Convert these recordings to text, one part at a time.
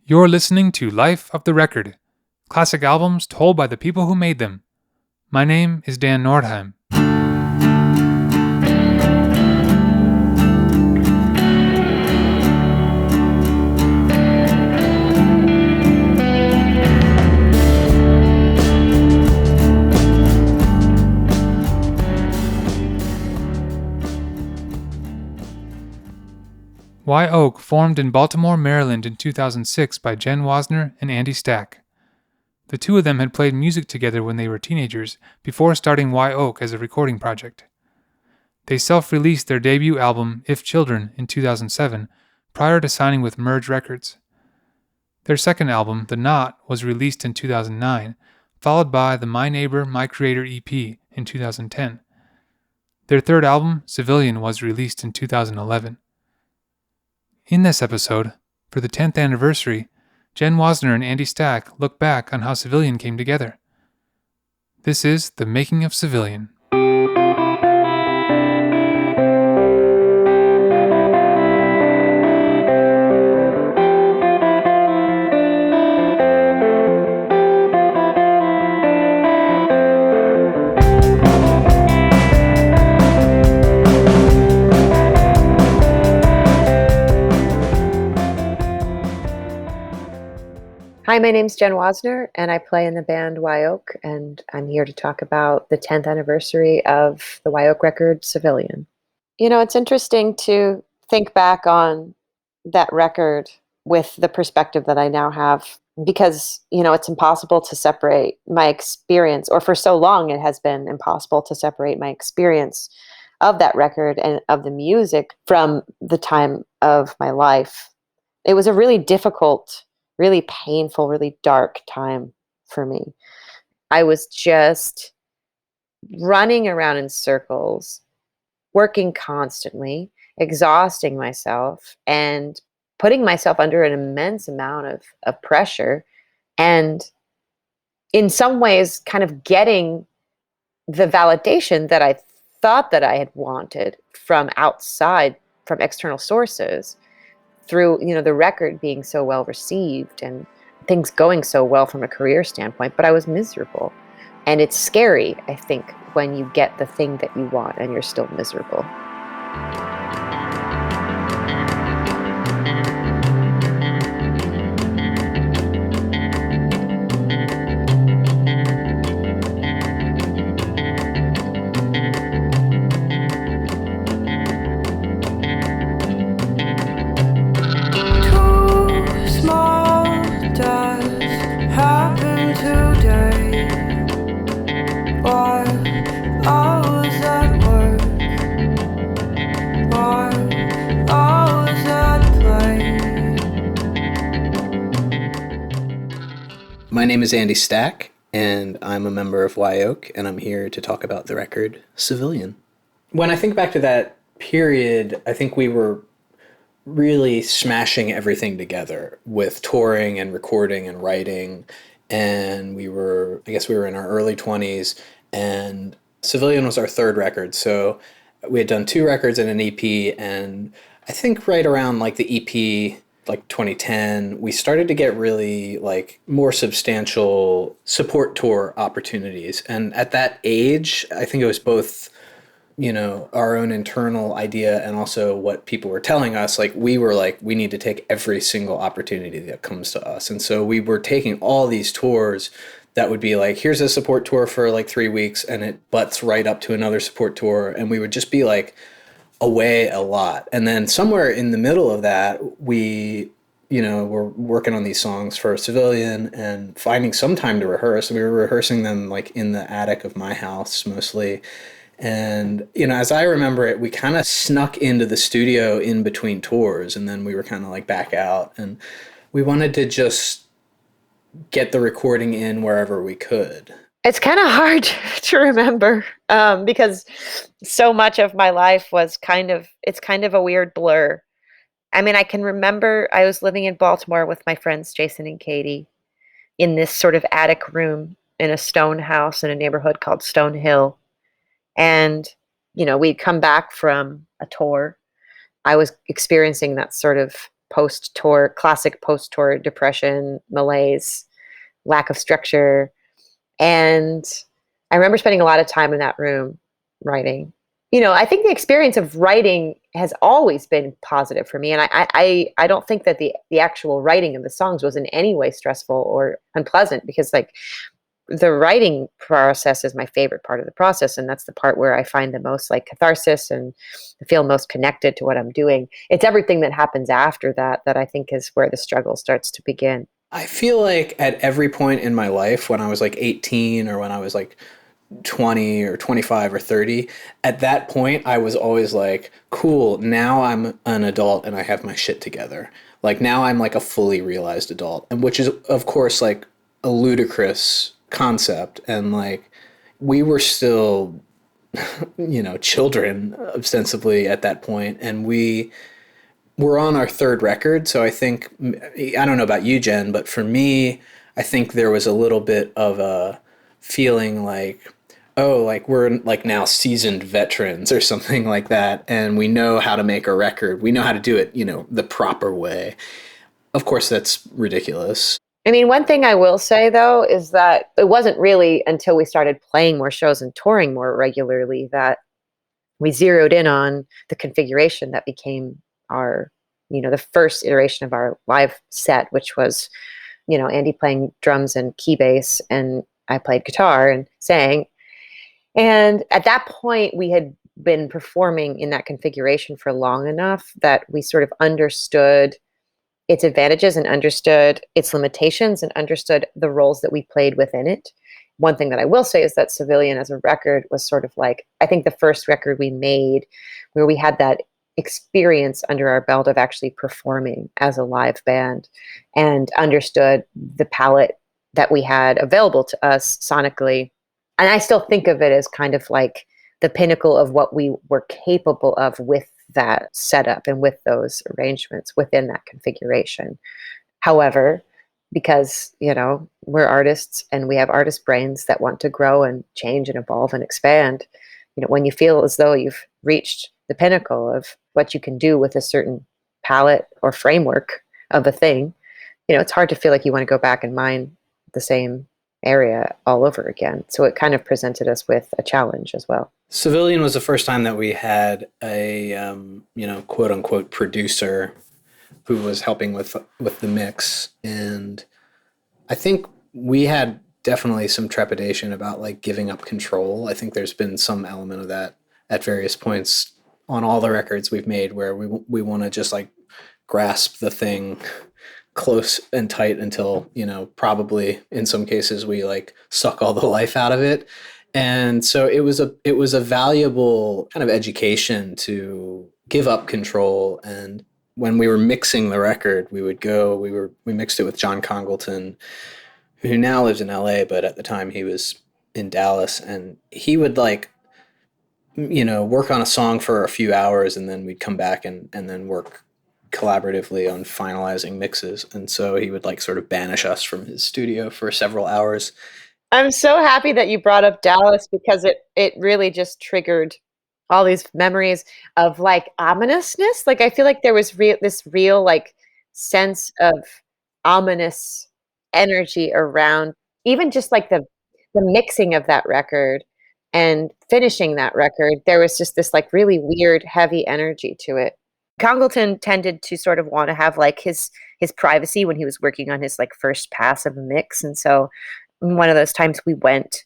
You're listening to Life of the Record, classic albums told by the people who made them. My name is Dan Nordheim. Wye Oak formed in Baltimore, Maryland in 2006 by Jenn Wasner and Andy Stack. The two of them had played music together when they were teenagers before starting Wye Oak as a recording project. They self-released their debut album, If Children, in 2007, prior to signing with Merge Records. Their second album, The Knot, was released in 2009, followed by the My Neighbor, My Creator EP in 2010. Their third album, Civilian, was released in 2011. In this episode, for the 10th anniversary, Jenn Wasner and Andy Stack look back on how Civilian came together. This is The Making of Civilian. Hi, my name's Jenn Wasner, and I play in the band Wye Oak, and I'm here to talk about the 10th anniversary of the Wye Oak record, Civilian. You know, it's interesting to think back on that record with the perspective that I now have, because, you know, it's impossible to separate my experience, or for so long it has been impossible to separate my experience of that record and of the music from the time of my life. It was a really difficult, really painful, really dark time for me. I was just running around in circles, working constantly, exhausting myself, and putting myself under an immense amount of pressure, and in some ways kind of getting the validation that I thought that I had wanted from outside, from external sources, through, you know, the record being so well received and things going so well from a career standpoint, but I was miserable. And it's scary, I think, when you get the thing that you want and you're still miserable. My name is Andy Stack, and I'm a member of Wye Oak, and I'm here to talk about the record Civilian. When I think back to that period, I think we were really smashing everything together with touring and recording and writing, and we were in our early 20s, and Civilian was our third record, so we had done 2 records and an EP, and I think right around like the EP, like 2010, we started to get really like more substantial support tour opportunities. And at that age, I think it was both, you know, our own internal idea and also what people were telling us. Like, we were like, we need to take every single opportunity that comes to us. And so we were taking all these tours that would be like, here's a support tour for like 3 weeks, and it butts right up to another support tour. And we would just be like, away a lot. And then somewhere in the middle of that, we, you know, were working on these songs for Civilian and finding some time to rehearse. We were rehearsing them like in the attic of my house mostly. And, you know, as I remember it, we kind of snuck into the studio in between tours, and then we were kind of like back out, and we wanted to just get the recording in wherever we could. It's kind of hard to remember because so much of my life was it's kind of a weird blur. I mean, I can remember I was living in Baltimore with my friends Jason and Katie in this sort of attic room in a stone house in a neighborhood called Stone Hill. And, you know, we'd come back from a tour. I was experiencing that sort of post-tour, classic post-tour depression, malaise, lack of structure. And I remember spending a lot of time in that room writing. I think the experience of writing has always been positive for me. And I don't think that the actual writing of the songs was in any way stressful or unpleasant, because like the writing process is my favorite part of the process. And that's the part where I find the most like catharsis and feel most connected to what I'm doing. It's everything that happens after that I think is where the struggle starts to begin. I feel like at every point in my life, when I was like 18 or when I was like 20 or 25 or 30, at that point, I was always like, cool, now I'm an adult and I have my shit together. Like now I'm like a fully realized adult, and which is, of course, like a ludicrous concept. And like we were still, children ostensibly at that point, and we're on our third record. So I think, I don't know about you, Jen, but for me, I think there was a little bit of a feeling like, oh, like we're like now seasoned veterans or something like that. And we know how to make a record. We know how to do it, the proper way. Of course, that's ridiculous. I mean, one thing I will say, though, is that it wasn't really until we started playing more shows and touring more regularly that we zeroed in on the configuration that became our, the first iteration of our live set, which was, Andy playing drums and key bass, and I played guitar and sang. And at that point, we had been performing in that configuration for long enough that we sort of understood its advantages and understood its limitations and understood the roles that we played within it. One thing that I will say is that Civilian as a record was sort of like, I think the first record we made where we had that experience under our belt of actually performing as a live band and understood the palette that we had available to us sonically. And I still think of it as kind of like the pinnacle of what we were capable of with that setup and with those arrangements within that configuration. However, because, we're artists and we have artist brains that want to grow and change and evolve and expand, when you feel as though you've reached the pinnacle of what you can do with a certain palette or framework of a thing, it's hard to feel like you want to go back and mine the same area all over again. So it kind of presented us with a challenge as well. Civilian was the first time that we had a, quote unquote producer who was helping with the mix. And I think we had definitely some trepidation about like giving up control. I think there's been some element of that at various points on all the records we've made where we want to just like grasp the thing close and tight until, probably in some cases we like suck all the life out of it. And so it was a valuable kind of education to give up control. And when we were mixing the record, we mixed it with John Congleton, who now lives in LA, but at the time he was in Dallas, and he would like, work on a song for a few hours, and then we'd come back and then work collaboratively on finalizing mixes. And so he would like sort of banish us from his studio for several hours. I'm so happy that you brought up Dallas, because it really just triggered all these memories of like ominousness. Like I feel like there was this real like sense of ominous energy around even just like the mixing of that record and finishing that record. There was just this like really weird heavy energy to it. Congleton tended to sort of want to have like his privacy when he was working on his like first pass of a mix. And so one of those times we went,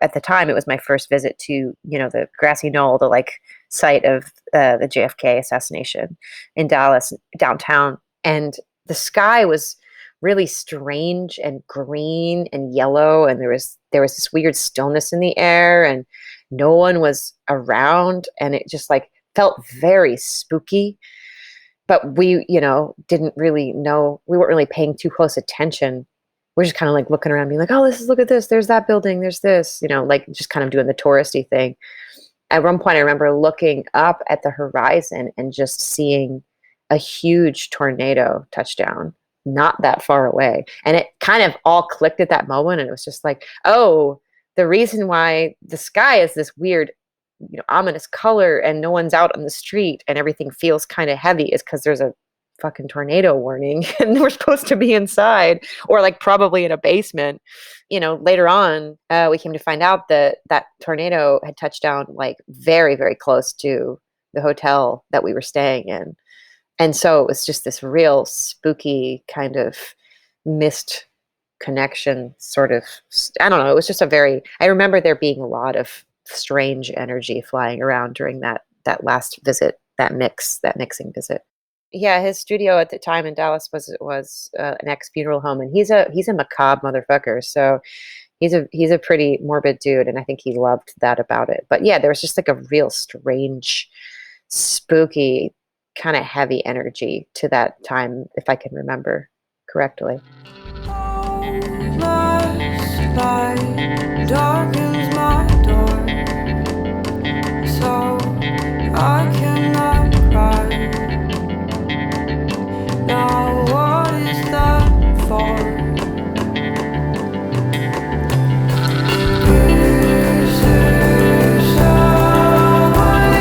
at the time it was my first visit to, the grassy knoll, the like site of the JFK assassination in Dallas downtown. And the sky was really strange and green and yellow. And there was this weird stillness in the air and no one was around. And it just like felt very spooky, but we, didn't really know, we weren't really paying too close attention. We're just kind of like looking around being like, oh, look at this. There's that building. There's this, like just kind of doing the touristy thing. At one point, I remember looking up at the horizon and just seeing a huge tornado touchdown, not that far away. And it kind of all clicked at that moment. And it was just like, oh, the reason why the sky is this weird, ominous color and no one's out on the street and everything feels kind of heavy is because there's a fucking tornado warning and we're supposed to be inside or like probably in a basement. Later on, we came to find out that that tornado had touched down like very, very close to the hotel that we were staying in. And so it was just this real spooky kind of missed connection sort of. I don't know. It was just I remember there being a lot of strange energy flying around during that last visit, that mixing visit. Yeah, his studio at the time in Dallas was an ex-funeral home, and he's a macabre motherfucker. So he's a pretty morbid dude, and I think he loved that about it. But yeah, there was just like a real strange, spooky, kind of heavy energy to that time, if I can remember correctly. Last light darkens my door, so I cannot cry. Now what is that for? Is there some way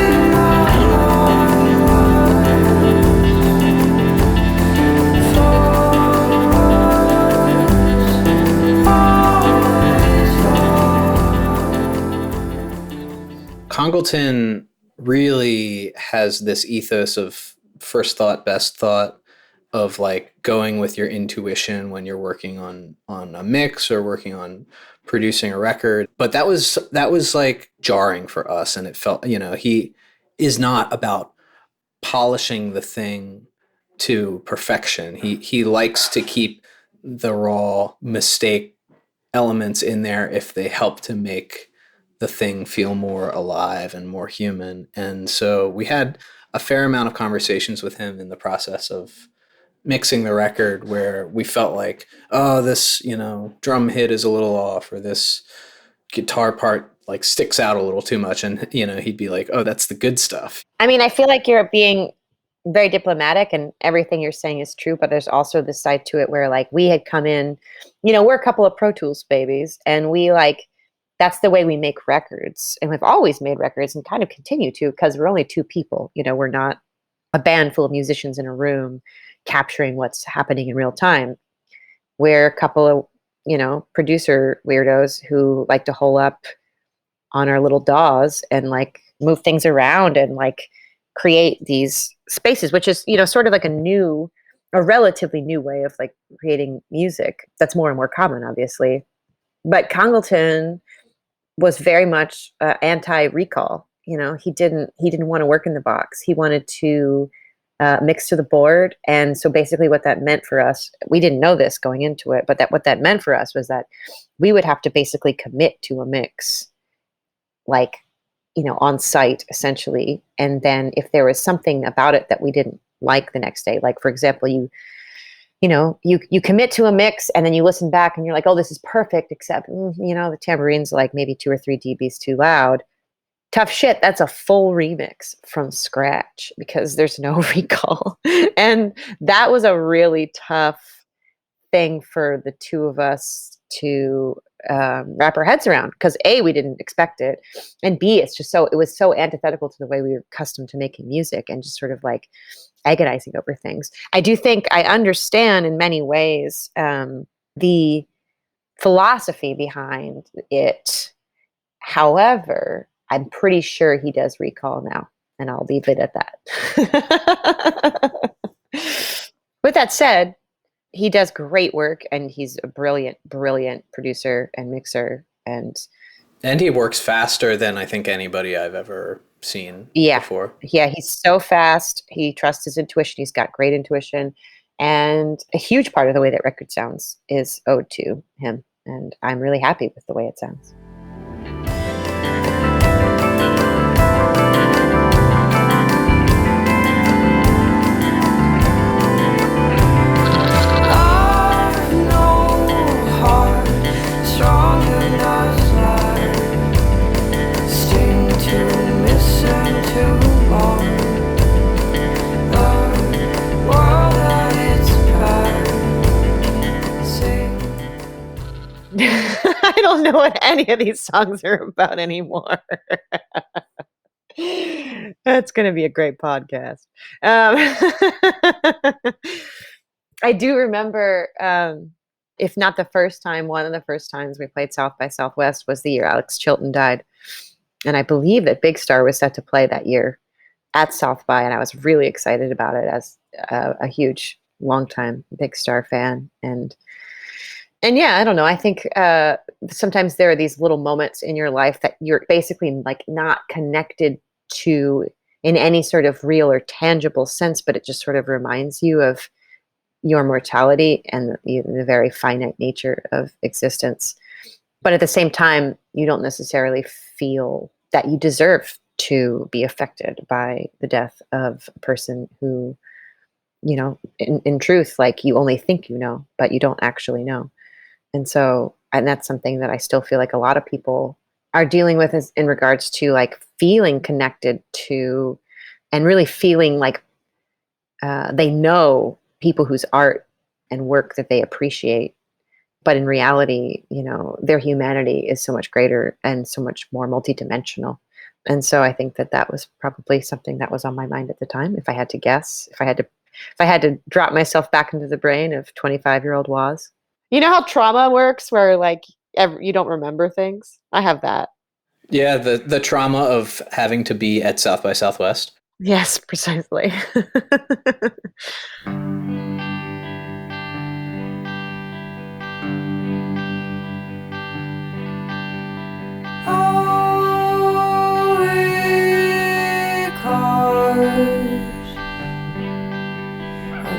Congleton really has this ethos of first thought, best thought, of like going with your intuition when you're working on a mix or working on producing a record. But that was like jarring for us, and it felt, he is not about polishing the thing to perfection. He likes to keep the raw mistake elements in there if they help to make the thing feel more alive and more human. And so we had a fair amount of conversations with him in the process of mixing the record where we felt like, oh, this, drum hit is a little off, or this guitar part like sticks out a little too much. And, he'd be like, oh, that's the good stuff. I mean, I feel like you're being very diplomatic and everything you're saying is true, but there's also this side to it where like we had come in, we're a couple of Pro Tools babies, and we like, that's the way we make records. And we've always made records and kind of continue to, because we're only two people. We're not a band full of musicians in a room capturing what's happening in real time. We're a couple of, producer weirdos who like to hole up on our little DAWs and like move things around and like create these spaces, which is, sort of like a relatively new way of like creating music. That's more and more common, obviously. But Congleton was very much anti-recall. He didn't want to work in the box. He wanted to mix to the board. And so basically what that meant for us, we didn't know this going into it, but what that meant for us was that we would have to basically commit to a mix, like, on site essentially. And then if there was something about it that we didn't like the next day, like for example, you commit to a mix and then you listen back and you're like, oh, this is perfect, except, the tabourine's like maybe 2 or 3 dBs too loud. Tough shit. That's a full remix from scratch because there's no recall. And that was a really tough thing for the two of us to wrap our heads around, because A, we didn't expect it, and B, it was so antithetical to the way we were accustomed to making music and just sort of like agonizing over things. I do think I understand in many ways the philosophy behind it. However, I'm pretty sure he does recall now, and I'll leave it at that. With that said, he does great work, and he's a brilliant, brilliant producer and mixer. And he works faster than I think anybody I've ever seen before. Yeah, he's so fast. He trusts his intuition. He's got great intuition. And a huge part of the way that record sounds is owed to him. And I'm really happy with the way it sounds. I don't know what any of these songs are about anymore. That's going to be a great podcast. I do remember, if not the first time, one of the first times we played South by Southwest was the year Alex Chilton died. And I believe that Big Star was set to play that year at South by, and I was really excited about it as a huge, longtime Big Star fan. And yeah, I don't know. I think sometimes there are these little moments in your life that you're basically like not connected to in any sort of real or tangible sense, but it just sort of reminds you of your mortality and the very finite nature of existence. But at the same time, you don't necessarily feel that you deserve to be affected by the death of a person who, you know, in truth, like you only think you know, but you don't actually know. And so, and that's something that I still feel like a lot of people are dealing with is in regards to like feeling connected to and really feeling like they know people whose art and work that they appreciate. But in reality, you know, their humanity is so much greater and so much more multidimensional. And so I think that that was probably something that was on my mind at the time. If I had to guess, if I had to drop myself back into the brain of 25-year-old Waz. You know how trauma works where like you don't remember things? I have that. Yeah, the trauma of having to be at South by Southwest. Yes, precisely.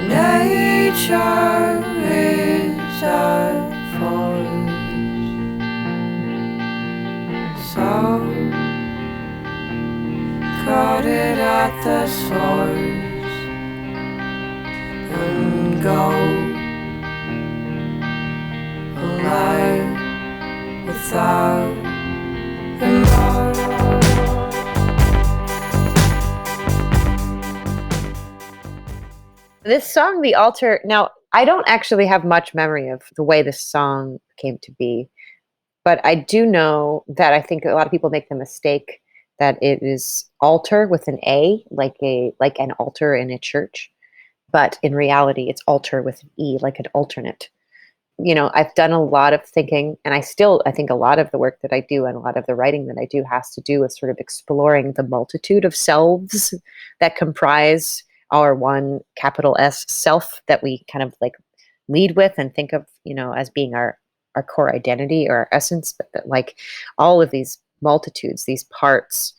Nature is a force, so cut it at the source and go alive without remorse. This song, The Altar, now I don't actually have much memory of the way this song came to be, but I do know that I think a lot of people make the mistake that it is altar with an A, like an altar in a church, but in reality it's altar with an E, like an alternate. You know, I've done a lot of thinking, and I think a lot of the work that I do and a lot of the writing that I do has to do with sort of exploring the multitude of selves that comprise our one capital S self that we kind of like lead with and think of, you know, as being our core identity or our essence, but that like all of these multitudes, these parts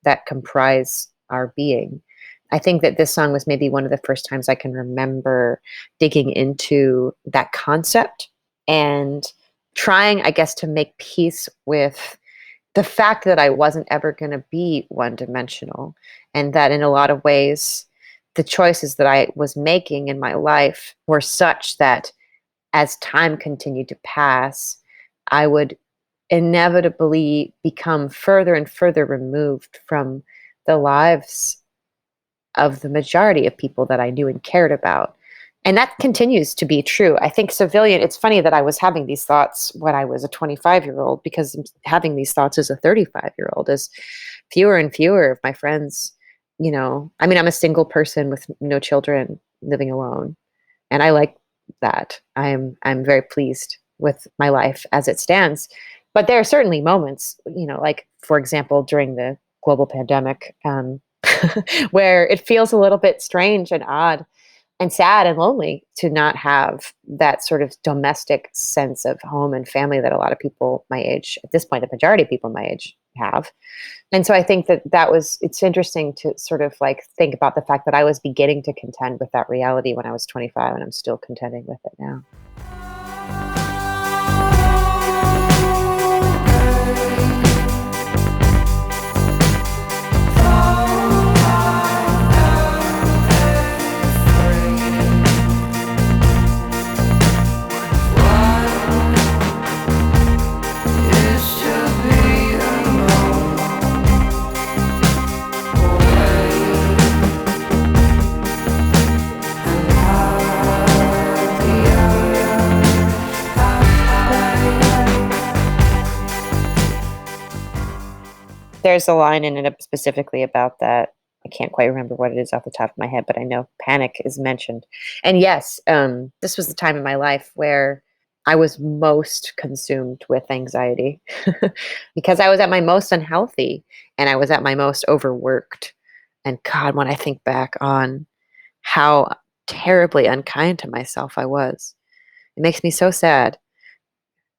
that comprise our being. I think that this song was maybe one of the first times I can remember digging into that concept and trying, I guess, to make peace with the fact that I wasn't ever going to be one dimensional, and that in a lot of ways, the choices that I was making in my life were such that as time continued to pass, I would inevitably become further and further removed from the lives of the majority of people that I knew and cared about. And that continues to be true. I think Civilian, it's funny that I was having these thoughts when I was a 25-year-old, because having these thoughts as a 35-year-old, as fewer and fewer of my friends, you know, I mean, I'm a single person with no children living alone, and I like that. I'm very pleased with my life as it stands. But there are certainly moments, you know, like for example, during the global pandemic, where it feels a little bit strange and odd and sad and lonely to not have that sort of domestic sense of home and family that a lot of people my age, at this point, the majority of people my age have. And so I think that it's interesting to sort of like think about the fact that I was beginning to contend with that reality when I was 25, and I'm still contending with it now. There's a line in it specifically about that. I can't quite remember what it is off the top of my head, but I know panic is mentioned. And yes, this was the time in my life where I was most consumed with anxiety because I was at my most unhealthy and I was at my most overworked. And God, when I think back on how terribly unkind to myself I was, it makes me so sad.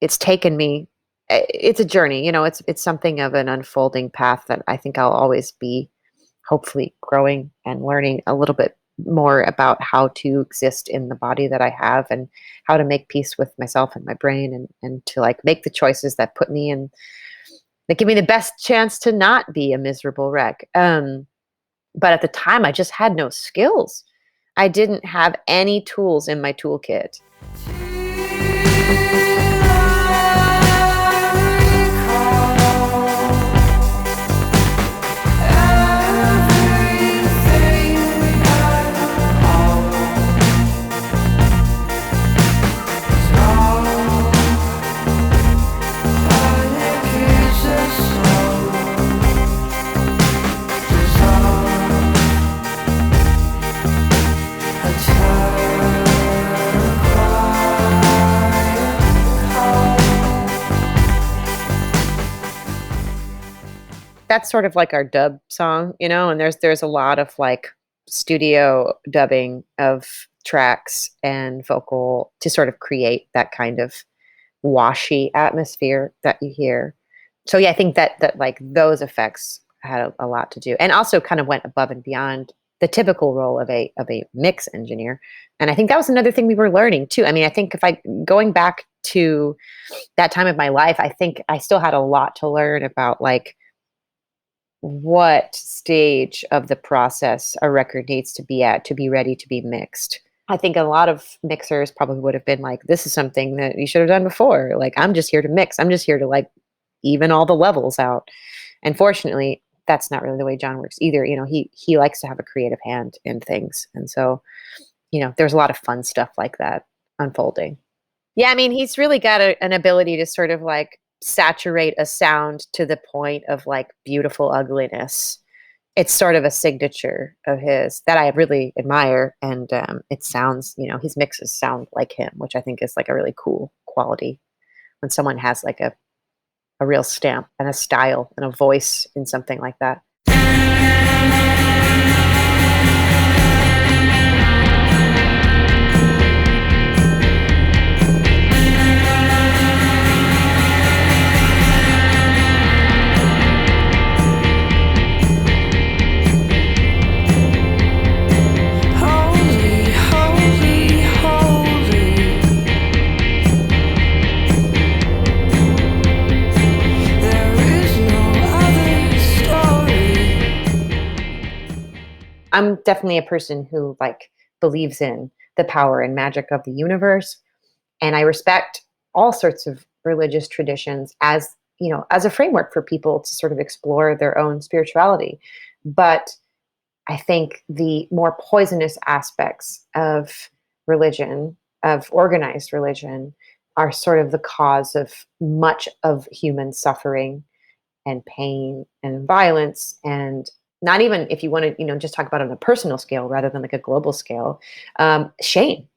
It's taken me it's a journey, it's something of an unfolding path that I think I'll always be hopefully growing and learning a little bit more about how to exist in the body that I have and how to make peace with myself and my brain and to like make the choices that put me in that give me the best chance to not be a miserable wreck. But at the time I just had no skills. I didn't have any tools in my toolkit. That's sort of like our dub song, and there's a lot of like studio dubbing of tracks and vocal to sort of create that kind of washy atmosphere that you hear. So yeah, I think that like those effects had a lot to do, and also kind of went above and beyond the typical role of a mix engineer. And I think that was another thing we were learning too. I mean, I think if I going back to that time of my life, I think I still had a lot to learn about like what stage of the process a record needs to be at to be ready to be mixed. I think a lot of mixers probably would have been like, this is something that you should have done before. Like, I'm just here to mix. I'm just here to like even all the levels out. And fortunately, that's not really the way John works either. He likes to have a creative hand in things. And so, there's a lot of fun stuff like that unfolding. Yeah, I mean, he's really got an ability to sort of like saturate a sound to the point of like beautiful ugliness. It's sort of a signature of his that I really admire. And it sounds, his mixes sound like him, which I think is like a really cool quality when someone has like a real stamp and a style and a voice in something like that. I'm definitely a person who like believes in the power and magic of the universe, and I respect all sorts of religious traditions as, as a framework for people to sort of explore their own spirituality. But I think the more poisonous aspects of religion, of organized religion, are sort of the cause of much of human suffering and pain and violence. And not even if you want to just talk about it on a personal scale rather than like a global scale. Shame,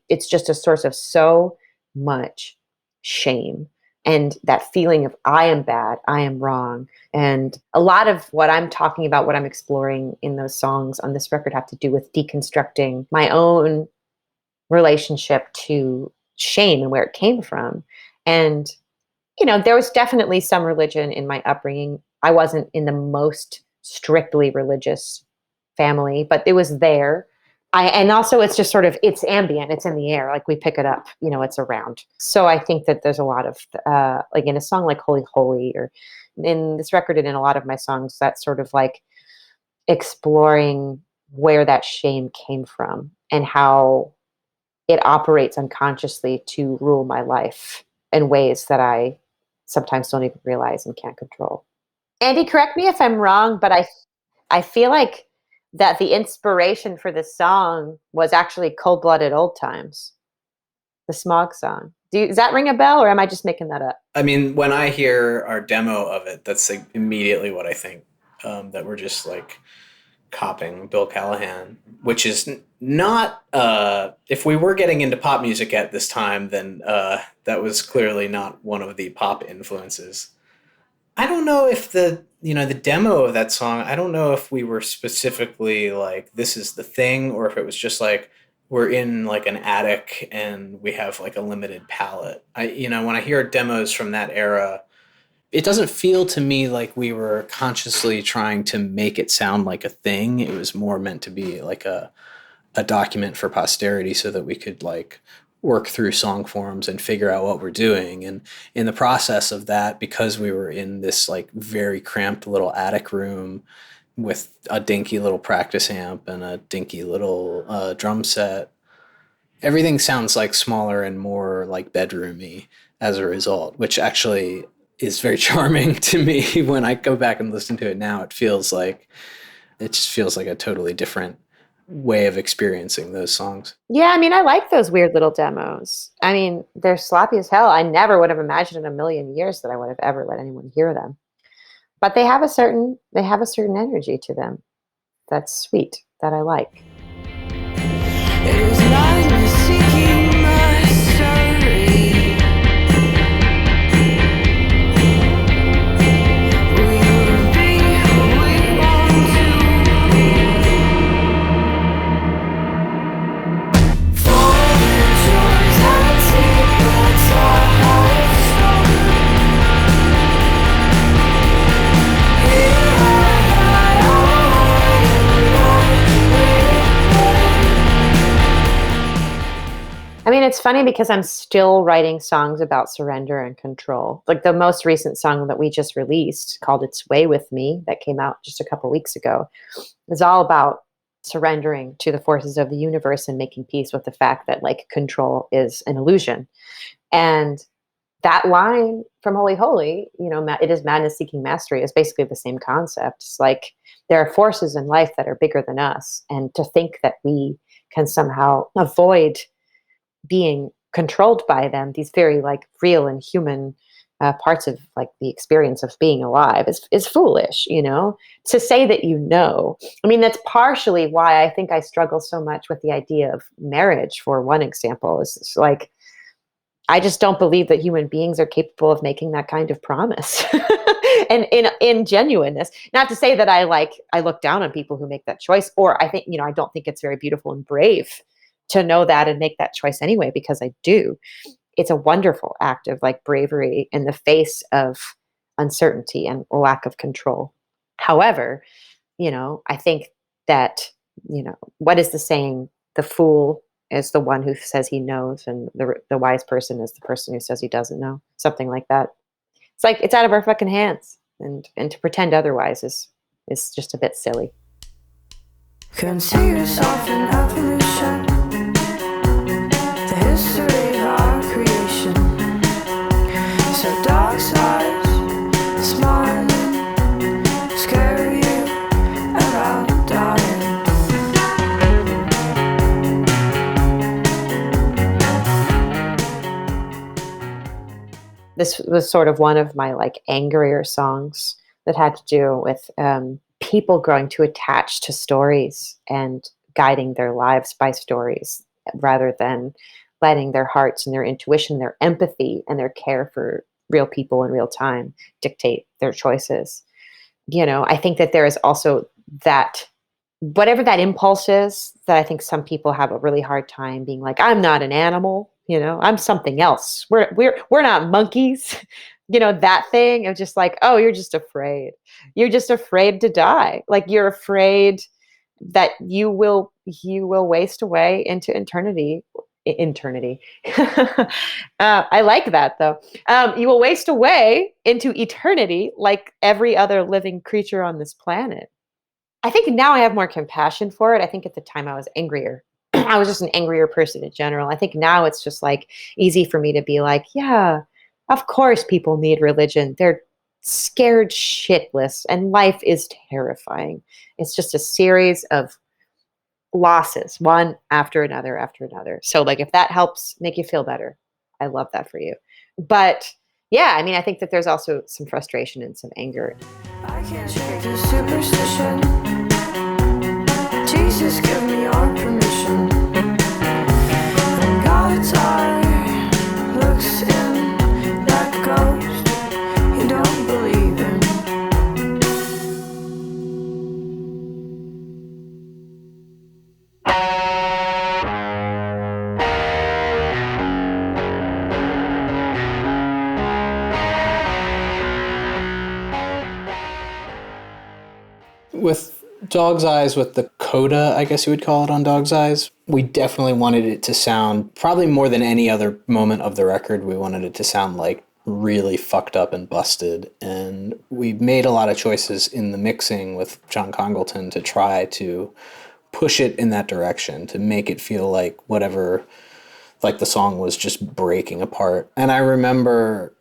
it's just a source of so much shame and that feeling of I am bad, I am wrong. And a lot of what I'm talking about, what I'm exploring in those songs on this record, have to do with deconstructing my own relationship to shame and where it came from. And there was definitely some religion in my upbringing. I wasn't in the most strictly religious family, but it was there. And also it's just sort of, it's ambient, it's in the air, like we pick it up, it's around. So I think that there's a lot of, like in a song like Holy Holy, or in this record and in a lot of my songs, that's sort of like exploring where that shame came from and how it operates unconsciously to rule my life in ways that I sometimes don't even realize and can't control. Andy, correct me if I'm wrong, but I feel like that the inspiration for this song was actually Cold Blooded Old Times, the Smog song. Does that ring a bell, or am I just making that up? I mean, when I hear our demo of it, that's like immediately what I think. That we're just like copying Bill Callahan, which is not. If we were getting into pop music at this time, then that was clearly not one of the pop influences. I don't know if the demo of that song. I don't know if we were specifically like this is the thing, or if it was just like we're in like an attic and we have like a limited palette. When I hear demos from that era, it doesn't feel to me like we were consciously trying to make it sound like a thing. It was more meant to be like a document for posterity so that we could like work through song forms and figure out what we're doing. And in the process of that, because we were in this like very cramped little attic room with a dinky little practice amp and a dinky little drum set, everything sounds like smaller and more like bedroomy as a result, which actually is very charming to me. When I go back and listen to it now, it just feels like a totally different way of experiencing those songs. Yeah, I mean, I like those weird little demos. I mean, they're sloppy as hell. I never would have imagined in a million years that I would have ever let anyone hear them. But they have a certain energy to them that's sweet, that I like. It is madness seeking mastery. We will be who we want to be. For the joys and secrets I have stolen. Here I mean, it's funny because I'm still writing songs about surrender and control. Like the most recent song that we just released called It's Way With Me that came out just a couple weeks ago is all about surrendering to the forces of the universe and making peace with the fact that like control is an illusion. And that line from Holy Holy, it is madness seeking mastery, is basically the same concept. It's like there are forces in life that are bigger than us. And to think that we can somehow avoid being controlled by them, these very like real and human parts of like the experience of being alive is foolish, to say that, I mean, that's partially why I think I struggle so much with the idea of marriage. For one example, is like, I just don't believe that human beings are capable of making that kind of promise. And in genuineness, not to say that I look down on people who make that choice, or I think, I don't think it's very beautiful and brave to know that and make that choice anyway, because I do. It's a wonderful act of like bravery in the face of uncertainty and lack of control. However, I think that, what is the saying? The fool is the one who says he knows, and the wise person is the person who says he doesn't know. Something like that. It's like, it's out of our fucking hands. And to pretend otherwise is just a bit silly. Can see yourself in evolution. The history of our creation. So dark sides, smiling, scare you about dying. This was sort of one of my like angrier songs that had to do with people growing too attached to stories and guiding their lives by stories rather than letting their hearts and their intuition, their empathy and their care for real people in real time dictate their choices. I think that there is also that, whatever that impulse is, that I think some people have a really hard time being like, I'm not an animal, I'm something else. We're not monkeys. That thing of just like, oh, you're just afraid. You're just afraid to die. Like you're afraid that you will waste away into eternity. I like that though. You will waste away into eternity like every other living creature on this planet. I think now I have more compassion for it. I think at the time I was angrier. I was just an angrier person in general. I think now it's just like easy for me to be like, yeah, of course people need religion. They're scared shitless and life is terrifying. It's just a series of losses, one after another after another. So like if that helps make you feel better, I love that for you. But yeah, I mean, I think that there's also some frustration and some anger. I can't shake the superstition. Jesus, give me your permission. When God's eye looks in that ghost you don't believe in. With Dog's Eyes, with the coda, I guess you would call it, on Dog's Eyes, we definitely wanted it to sound, probably more than any other moment of the record, we wanted it to sound like really fucked up and busted. And we made a lot of choices in the mixing with John Congleton to try to push it in that direction, to make it feel like whatever, like the song was just breaking apart. And I remember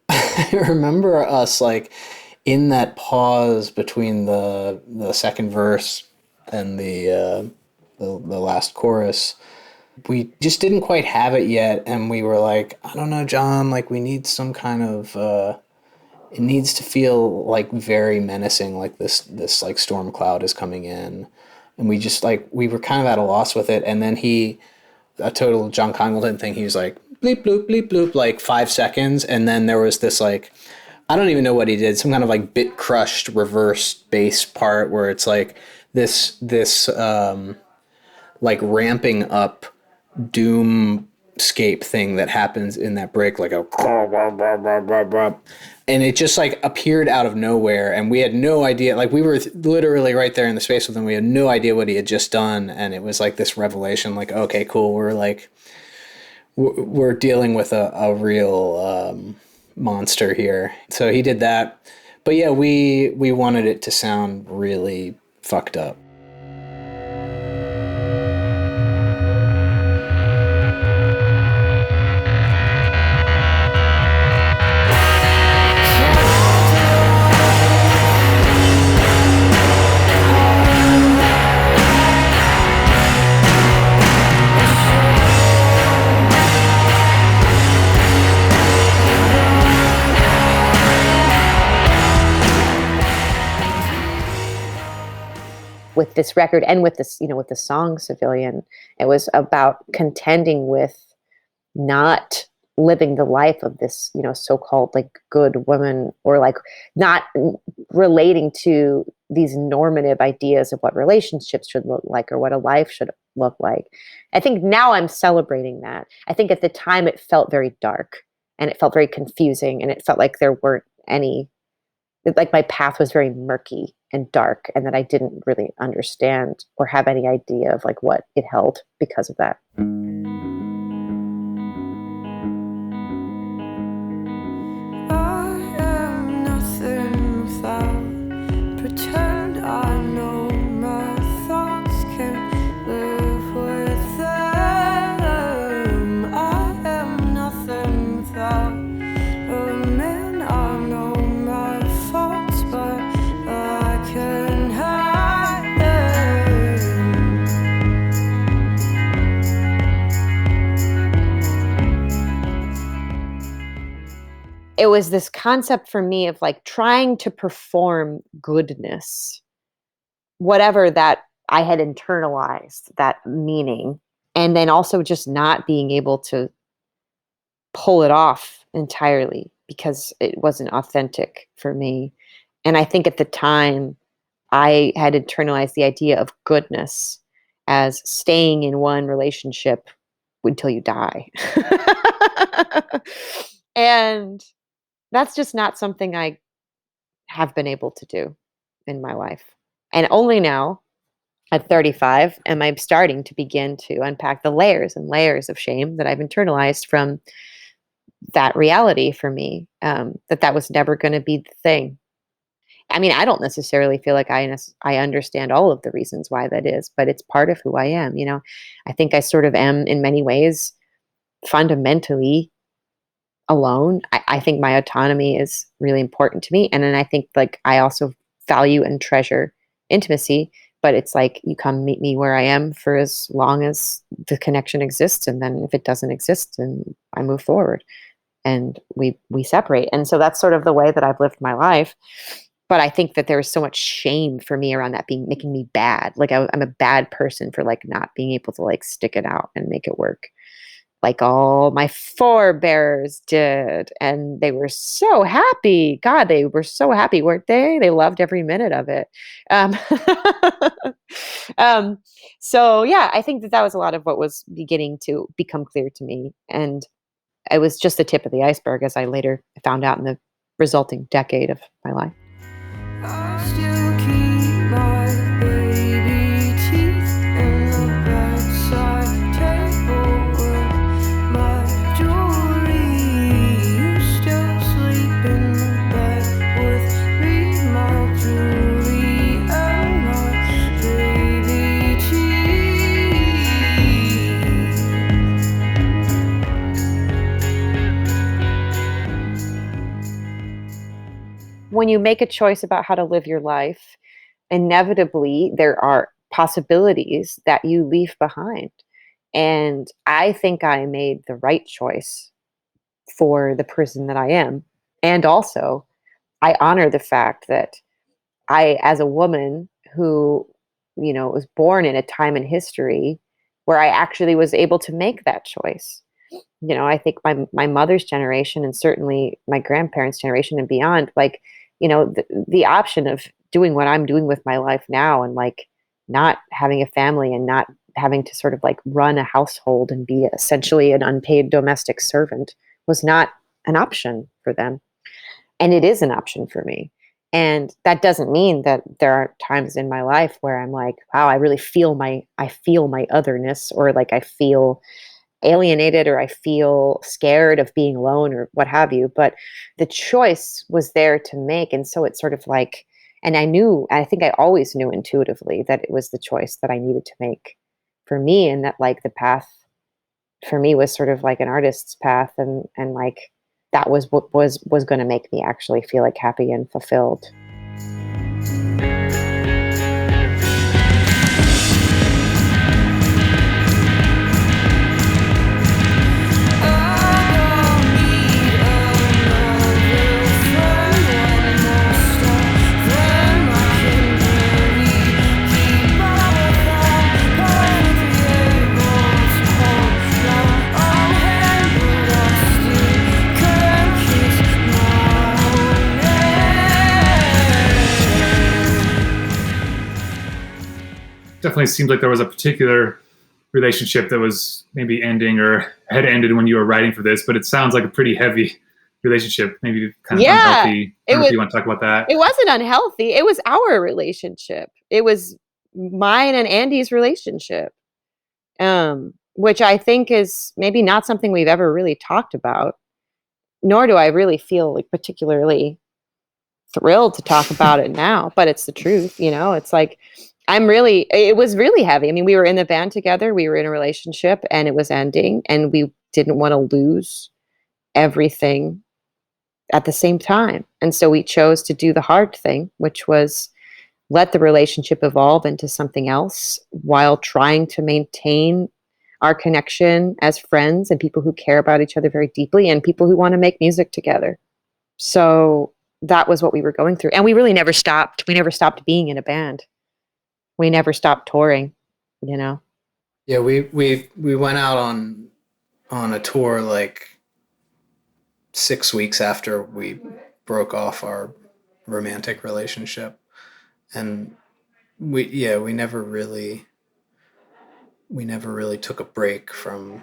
us, like, in that pause between the second verse and the last chorus, we just didn't quite have it yet, and we were like, I don't know, John, like, we need some kind of it needs to feel like very menacing, like this like storm cloud is coming in, and we just, like, we were kind of at a loss with it. And then a total John Congleton thing, he was like, bleep bloop bleep bloop, like 5 seconds, and then there was this, like, I don't even know what he did, some kind of like bit crushed reverse bass part where it's like this like ramping up doomscape thing that happens in that break, like a, and it just like appeared out of nowhere, and we had no idea, like, we were literally right there in the space with him, we had no idea what he had just done, and it was like this revelation, like, okay, cool, we're dealing with a real monster here. So he did that. But yeah, we wanted it to sound really fucked up. With this record and with this, with the song Civilian, it was about contending with not living the life of this, so-called like good woman, or like not relating to these normative ideas of what relationships should look like or what a life should look like. I think now I'm celebrating that. I think at the time it felt very dark and it felt very confusing, and it felt like there weren't any, like my path was very murky and dark, and that I didn't really understand or have any idea of like what it held because of that. I am nothing without pretend I know my thoughts can't live with them. I am nothing without a man. I know my faults, but I can hide them. It was this concept for me of like trying to perform goodness, whatever that I had internalized that meaning, and then also just not being able to pull it off entirely because it wasn't authentic for me. And I think at the time I had internalized the idea of goodness as staying in one relationship until you die. And that's just not something I have been able to do in my life. And only now, at 35, am I starting to begin to unpack the layers and layers of shame that I've internalized from that reality for me, that was never going to be the thing. I mean, I don't necessarily feel like I understand all of the reasons why that is, but it's part of who I am. I think I sort of am in many ways fundamentally alone. I think my autonomy is really important to me. And then I think like I also value and treasure intimacy, but it's like, you come meet me where I am for as long as the connection exists. And then if it doesn't exist, then I move forward and we separate. And so that's sort of the way that I've lived my life. But I think that there's so much shame for me around that making me bad. Like I'm a bad person for like not being able to like stick it out and make it work, like all my forebears did. And they were so happy. God, they were so happy, weren't they? They loved every minute of it. Um, so yeah, I think that was a lot of what was beginning to become clear to me. And it was just the tip of the iceberg, as I later found out in the resulting decade of my life. I still keep my baby teeth in the bedside table with my jewelry. You still sleep in the bed with me, my jewelry and my baby teeth. When you make a choice about how to live your life, inevitably there are possibilities that you leave behind. And I think I made the right choice for the person that I am. And also, I honor the fact that I, as a woman who, was born in a time in history where I actually was able to make that choice. I think my mother's generation, and certainly my grandparents' generation and beyond, like, the option of doing what I'm doing with my life now, and like not having a family and not having to sort of like run a household and be essentially an unpaid domestic servant, was not an option for them. And it is an option for me. And that doesn't mean that there aren't times in my life where I'm like, wow, I feel my otherness, or like I feel alienated, or I feel scared of being alone, or what have you. But the choice was there to make. And so it's sort of like, and I think I always knew intuitively that it was the choice that I needed to make for me. And that like the path for me was sort of like an artist's path. And like, that was what was going to make me actually feel like happy and fulfilled. Definitely seems like there was a particular relationship that was maybe ending or had ended when you were writing for this, but it sounds like a pretty heavy relationship, maybe kind of unhealthy. I don't know if you want to talk about that. It wasn't unhealthy. It was our relationship. It was mine and Andy's relationship, which I think is maybe not something we've ever really talked about, nor do I really feel like particularly thrilled to talk about it now, but it's the truth. It's like, it was really heavy. I mean, we were in the band together, we were in a relationship, and it was ending, and we didn't want to lose everything at the same time. And so we chose to do the hard thing, which was let the relationship evolve into something else while trying to maintain our connection as friends and people who care about each other very deeply and people who want to make music together. So that was what we were going through. And we really never stopped. We never stopped being in a band. We never stopped touring, Yeah, we went out on a tour like 6 weeks after we broke off our romantic relationship, and we never really took a break from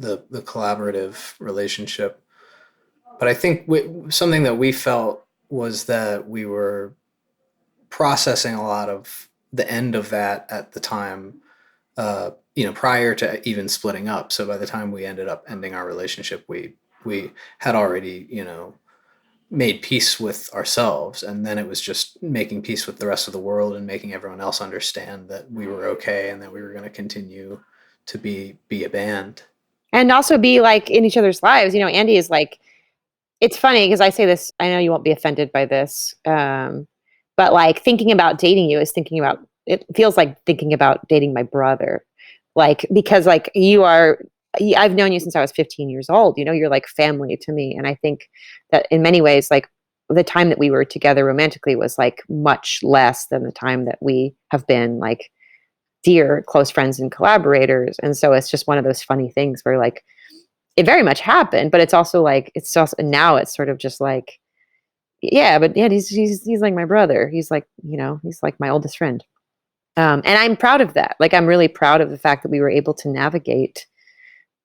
the collaborative relationship. But I think something that we felt was that we were processing a lot of the end of that at the time, prior to even splitting up. So by the time we ended up ending our relationship, we had already, made peace with ourselves. And then it was just making peace with the rest of the world and making everyone else understand that we were okay and that we were going to continue to be a band. And also be like in each other's lives. Andy is like, it's funny because I say this, I know you won't be offended by this, but like thinking about dating you is thinking about it feels like thinking about dating my brother, like, because like I've known you since I was 15 years old, you're like family to me. And I think that in many ways, like the time that we were together romantically was like much less than the time that we have been like dear, close friends and collaborators. And so it's just one of those funny things where like, it very much happened, but it's also like, now it's sort of just like, yeah, but yeah, he's like my brother. He's like, he's like my oldest friend. And I'm proud of that. Like, I'm really proud of the fact that we were able to navigate.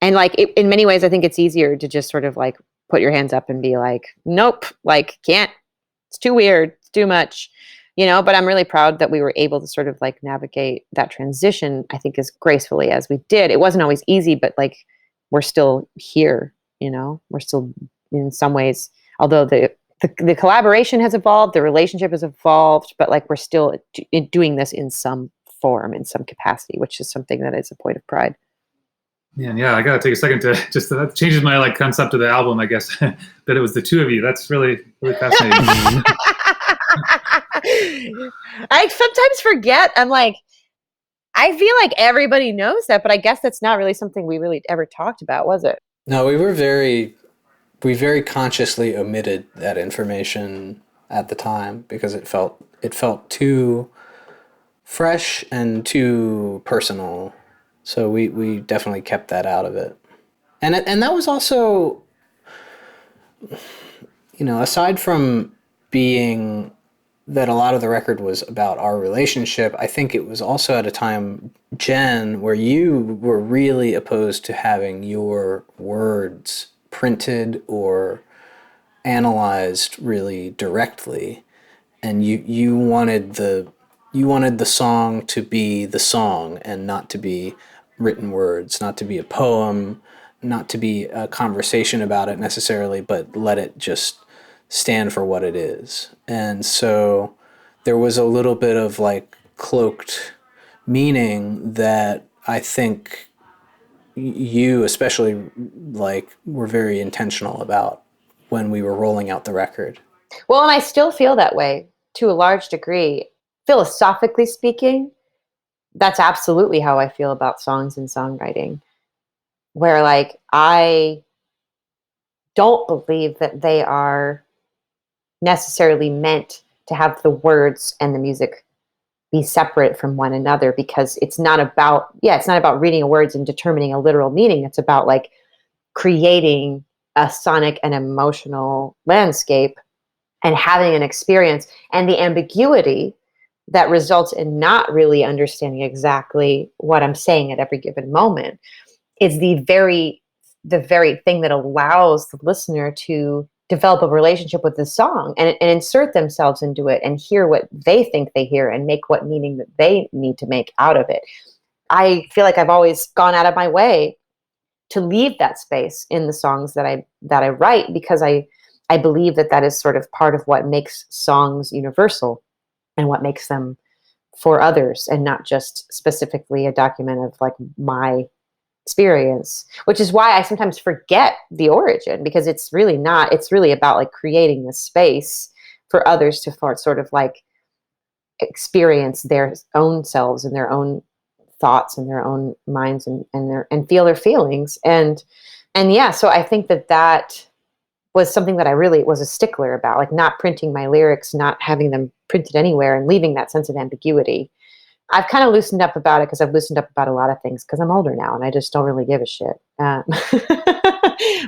And like, in many ways, I think it's easier to just sort of like put your hands up and be like, nope, like can't, it's too weird, it's too much, but I'm really proud that we were able to sort of like navigate that transition, I think, as gracefully as we did. It wasn't always easy, but like, we're still here, we're still in some ways, although the collaboration has evolved, the relationship has evolved, but like we're still doing this in some form, in some capacity, which is something that is a point of pride. Yeah, I gotta take a second to that changes my like concept of the album, I guess. That it was the two of you. That's really, really fascinating. I sometimes forget. I'm like, I feel like everybody knows that, but I guess that's not really something we really ever talked about, was it? No, we very consciously omitted that information at the time because it felt too fresh and too personal. So we definitely kept that out of it. And that was also, aside from being that a lot of the record was about our relationship, I think it was also at a time, Jenn, where you were really opposed to having your words printed or analyzed really directly, and you wanted the song to be the song and not to be written words, not to be a poem, not to be a conversation about it necessarily, but let it just stand for what it is. And so there was a little bit of like cloaked meaning that I think you especially like were very intentional about when we were rolling out the record. Well, and I still feel that way to a large degree. Philosophically speaking, that's absolutely how I feel about songs and songwriting, where like I don't believe that they are necessarily meant to have the words and the music be separate from one another, because it's not about reading words and determining a literal meaning. It's about like creating a sonic and emotional landscape and having an experience, and the ambiguity that results in not really understanding exactly what I'm saying at every given moment is the very thing that allows the listener to develop a relationship with the song and insert themselves into it and hear what they think they hear and make what meaning that they need to make out of it. I feel like I've always gone out of my way to leave that space in the songs that I write, because I believe that is sort of part of what makes songs universal and what makes them for others, and not just specifically a document of like my experience, which is why I sometimes forget the origin, because it's really not. It's really about like creating this space for others to sort of like experience their own selves and their own thoughts and their own minds and feel their feelings. And yeah, so I think that was something that I really was a stickler about, like not printing my lyrics, not having them printed anywhere, and leaving that sense of ambiguity. I've kind of loosened up about it, because I've loosened up about a lot of things because I'm older now and I just don't really give a shit.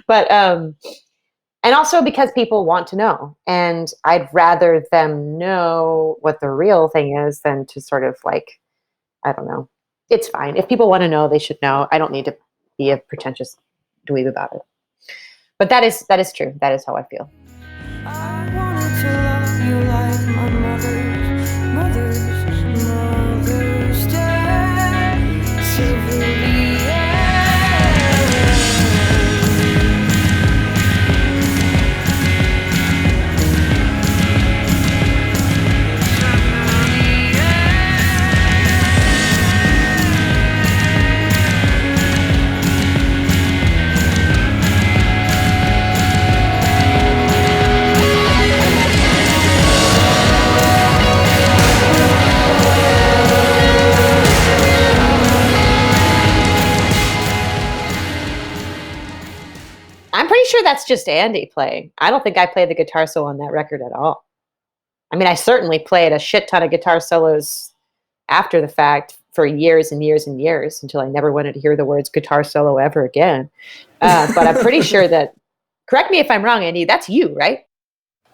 But and also because people want to know, and I'd rather them know what the real thing is than to sort of like, I don't know. It's fine. If people want to know, they should know. I don't need to be a pretentious dweeb about it. But that is true. That is how I feel. I wanted to love you like my mother's dead. that's just Andy playing. I don't think I played the guitar solo on that record at all. I mean, I certainly played a shit ton of guitar solos after the fact for years and years and years until I never wanted to hear the words guitar solo ever again. But I'm pretty sure that, correct me if I'm wrong, Andy, that's you, right?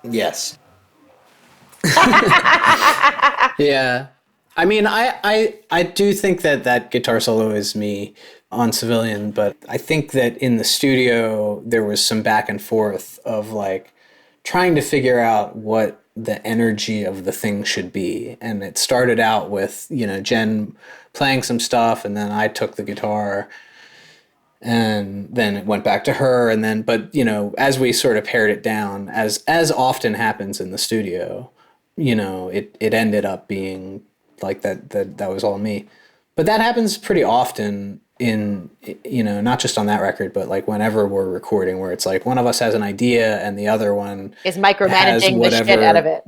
Yes. Yeah. I mean, I do think that guitar solo is me on Civilian, but I think that in the studio there was some back and forth of like trying to figure out what the energy of the thing should be. And it started out with, Jenn playing some stuff, and then I took the guitar, and then it went back to her, and then, but, as we sort of pared it down, as often happens in the studio, it ended up being like that was all me. But that happens pretty often in, not just on that record, but like whenever we're recording, where it's like one of us has an idea and the other one is micromanaging the shit out of it.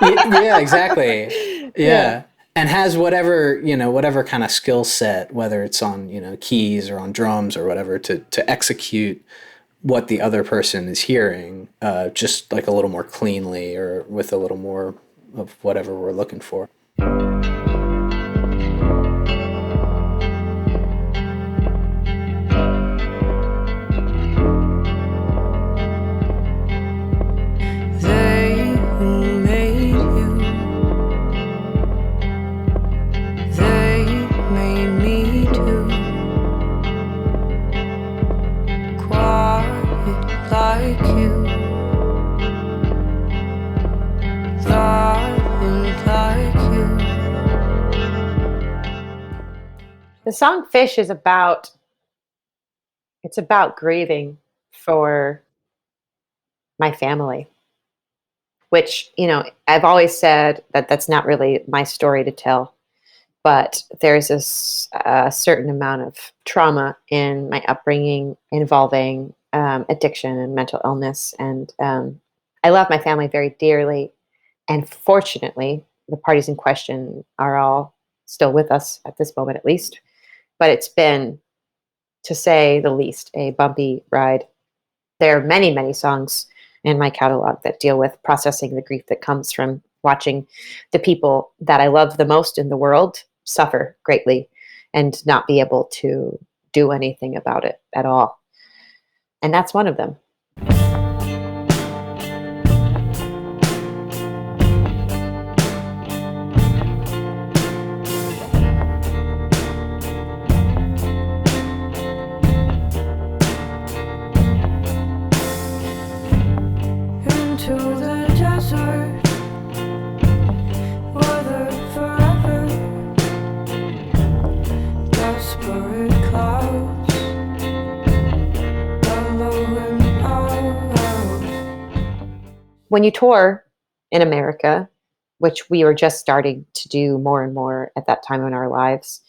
Yeah, exactly. Yeah. And has whatever kind of skill set, whether it's on, keys or on drums or whatever, to execute what the other person is hearing, just like a little more cleanly or with a little more of whatever we're looking for. The song Fish is about grieving for my family, which, I've always said that that's not really my story to tell, but there's a certain amount of trauma in my upbringing involving addiction and mental illness. And I love my family very dearly. And fortunately, the parties in question are all still with us at this moment, at least. But it's been, to say the least, a bumpy ride. There are many, many songs in my catalog that deal with processing the grief that comes from watching the people that I love the most in the world suffer greatly and not be able to do anything about it at all. And that's one of them. When you tour in America, which we were just starting to do more and more at that time in our lives,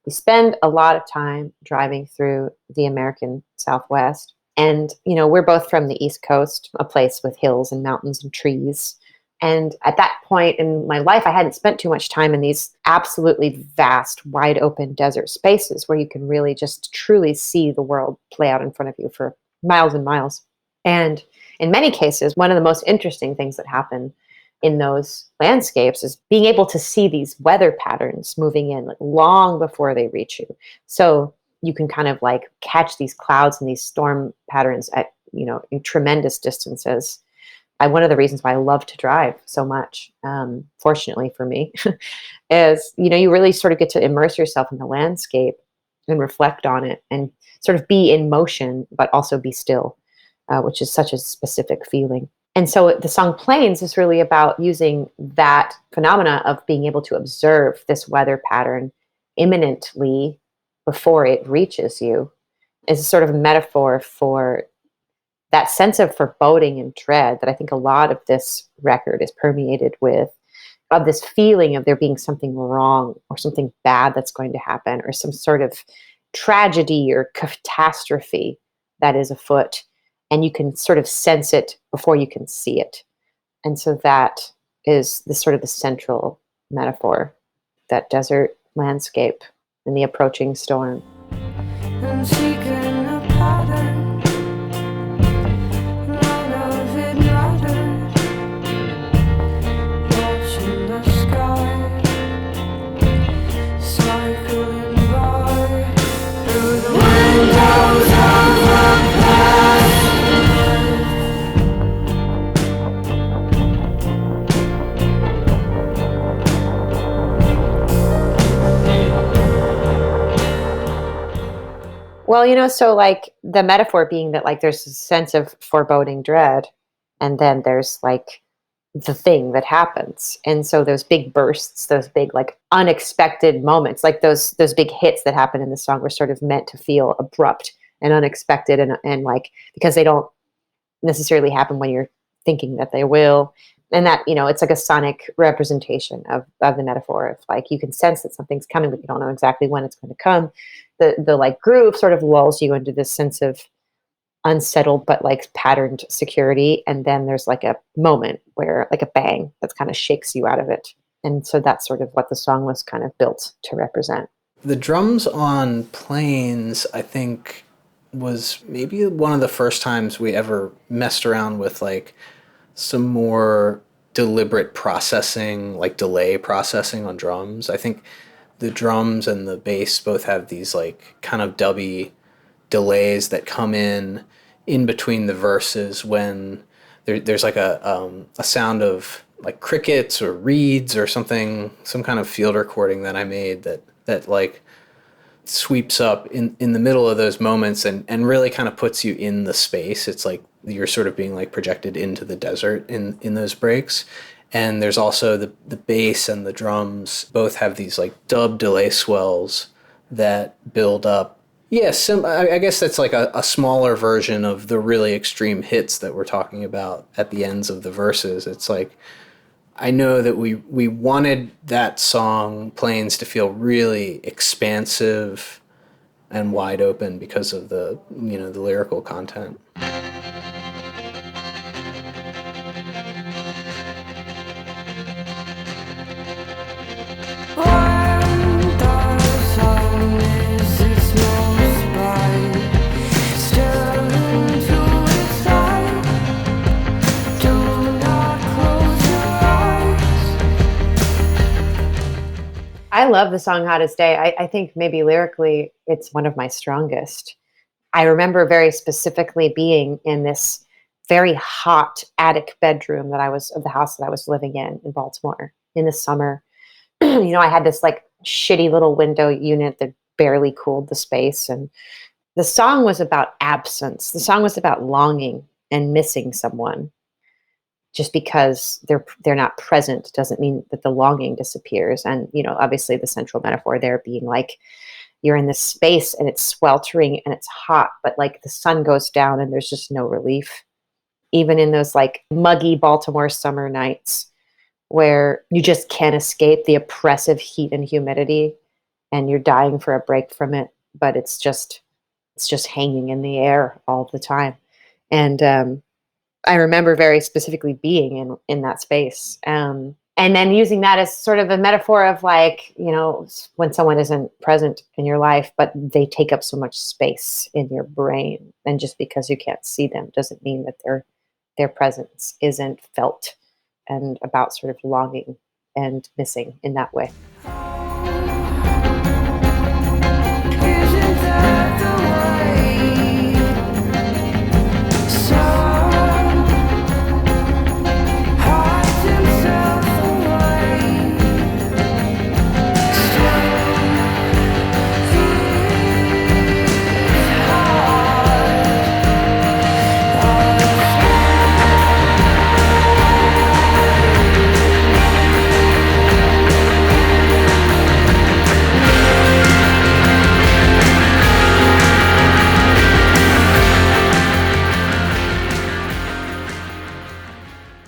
we spend a lot of time driving through the American Southwest. And, we're both from the East Coast, a place with hills and mountains and trees. And at that point in my life, I hadn't spent too much time in these absolutely vast, wide open desert spaces where you can really just truly see the world play out in front of you for miles and miles. And in many cases, one of the most interesting things that happen in those landscapes is being able to see these weather patterns moving in like long before they reach you. So you can kind of like catch these clouds and these storm patterns at, in tremendous distances. One of the reasons why I love to drive so much, fortunately for me, is, you really sort of get to immerse yourself in the landscape and reflect on it and sort of be in motion, but also be still. Which is such a specific feeling. And so the song Plains is really about using that phenomena of being able to observe this weather pattern imminently before it reaches you as a sort of a metaphor for that sense of foreboding and dread that I think a lot of this record is permeated with, of this feeling of there being something wrong or something bad that's going to happen or some sort of tragedy or catastrophe that is afoot. And you can sort of sense it before you can see it. And so that is the sort of the central metaphor, that desert landscape and the approaching storm. I'm seeking a pattern Well, so like the metaphor being that like there's a sense of foreboding dread, and then there's like the thing that happens. And so those big bursts, those big like unexpected moments, like those big hits that happen in the song were sort of meant to feel abrupt and unexpected and like because they don't necessarily happen when you're thinking that they will. And that, it's like a sonic representation of the metaphor of like you can sense that something's coming, but you don't know exactly when it's going to come. The like groove sort of lulls you into this sense of unsettled but like patterned security, and then there's like a moment where like a bang that kind of shakes you out of it. And so that's sort of what the song was kind of built to represent. The drums on Planes, I think, was maybe one of the first times we ever messed around with like some more deliberate processing, like delay processing on drums. I think the drums and the bass both have these like kind of dubby delays that come in between the verses when there's like a sound of like crickets or reeds or something, some kind of field recording that I made that like sweeps up in the middle of those moments and really kind of puts you in the space. It's like you're sort of being like projected into the desert in those breaks. And there's also the bass and the drums both have these like dub delay swells that build up. Yes, I guess that's like a smaller version of the really extreme hits that we're talking about at the ends of the verses. It's like, I know that we wanted that song, Planes, to feel really expansive and wide open because of the lyrical content. I love the song Hottest Day. I think maybe lyrically it's one of my strongest. I remember very specifically being in this very hot attic bedroom of the house that I was living in Baltimore in the summer. I had this like shitty little window unit that barely cooled the space. And the song was about absence. The song was about longing and missing someone. Just because they're not present doesn't mean that the longing disappears. And, obviously the central metaphor there being like, you're in this space and it's sweltering and it's hot, but like the sun goes down and there's just no relief. Even in those like muggy Baltimore summer nights where you just can't escape the oppressive heat and humidity and you're dying for a break from it, but it's just hanging in the air all the time. And, I remember very specifically being in that space. And then using that as sort of a metaphor of like, when someone isn't present in your life, but they take up so much space in your brain. And just because you can't see them doesn't mean that their presence isn't felt, and about sort of longing and missing in that way.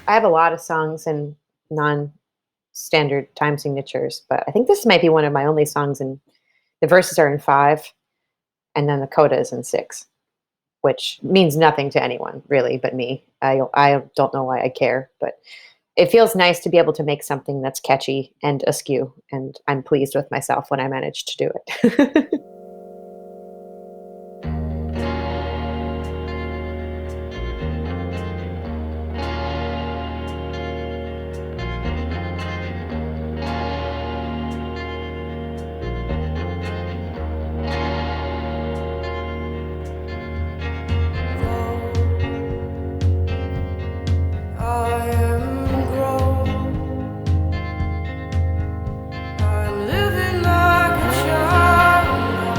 I have a lot of songs in non-standard time signatures, but I think this might be one of my only songs and the verses are in 5 and then the coda is in 6, which means nothing to anyone really but me. I don't know why I care, but it feels nice to be able to make something that's catchy and askew, and I'm pleased with myself when I manage to do it. I'm living like a child.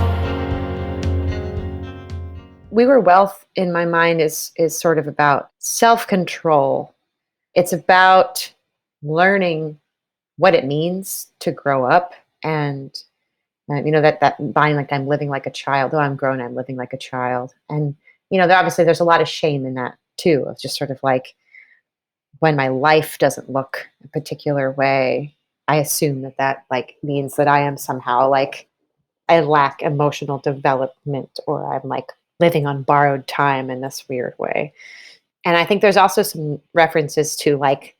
We Were Wealth in my mind is sort of about self-control. It's about learning what it means to grow up, and that line, like, I'm living like a child. Oh, I'm grown, I'm living like a child. And obviously there's a lot of shame in that too, of just sort of like, when my life doesn't look a particular way, I assume that like means that I am somehow like, I lack emotional development, or I'm like living on borrowed time in this weird way. And I think there's also some references to like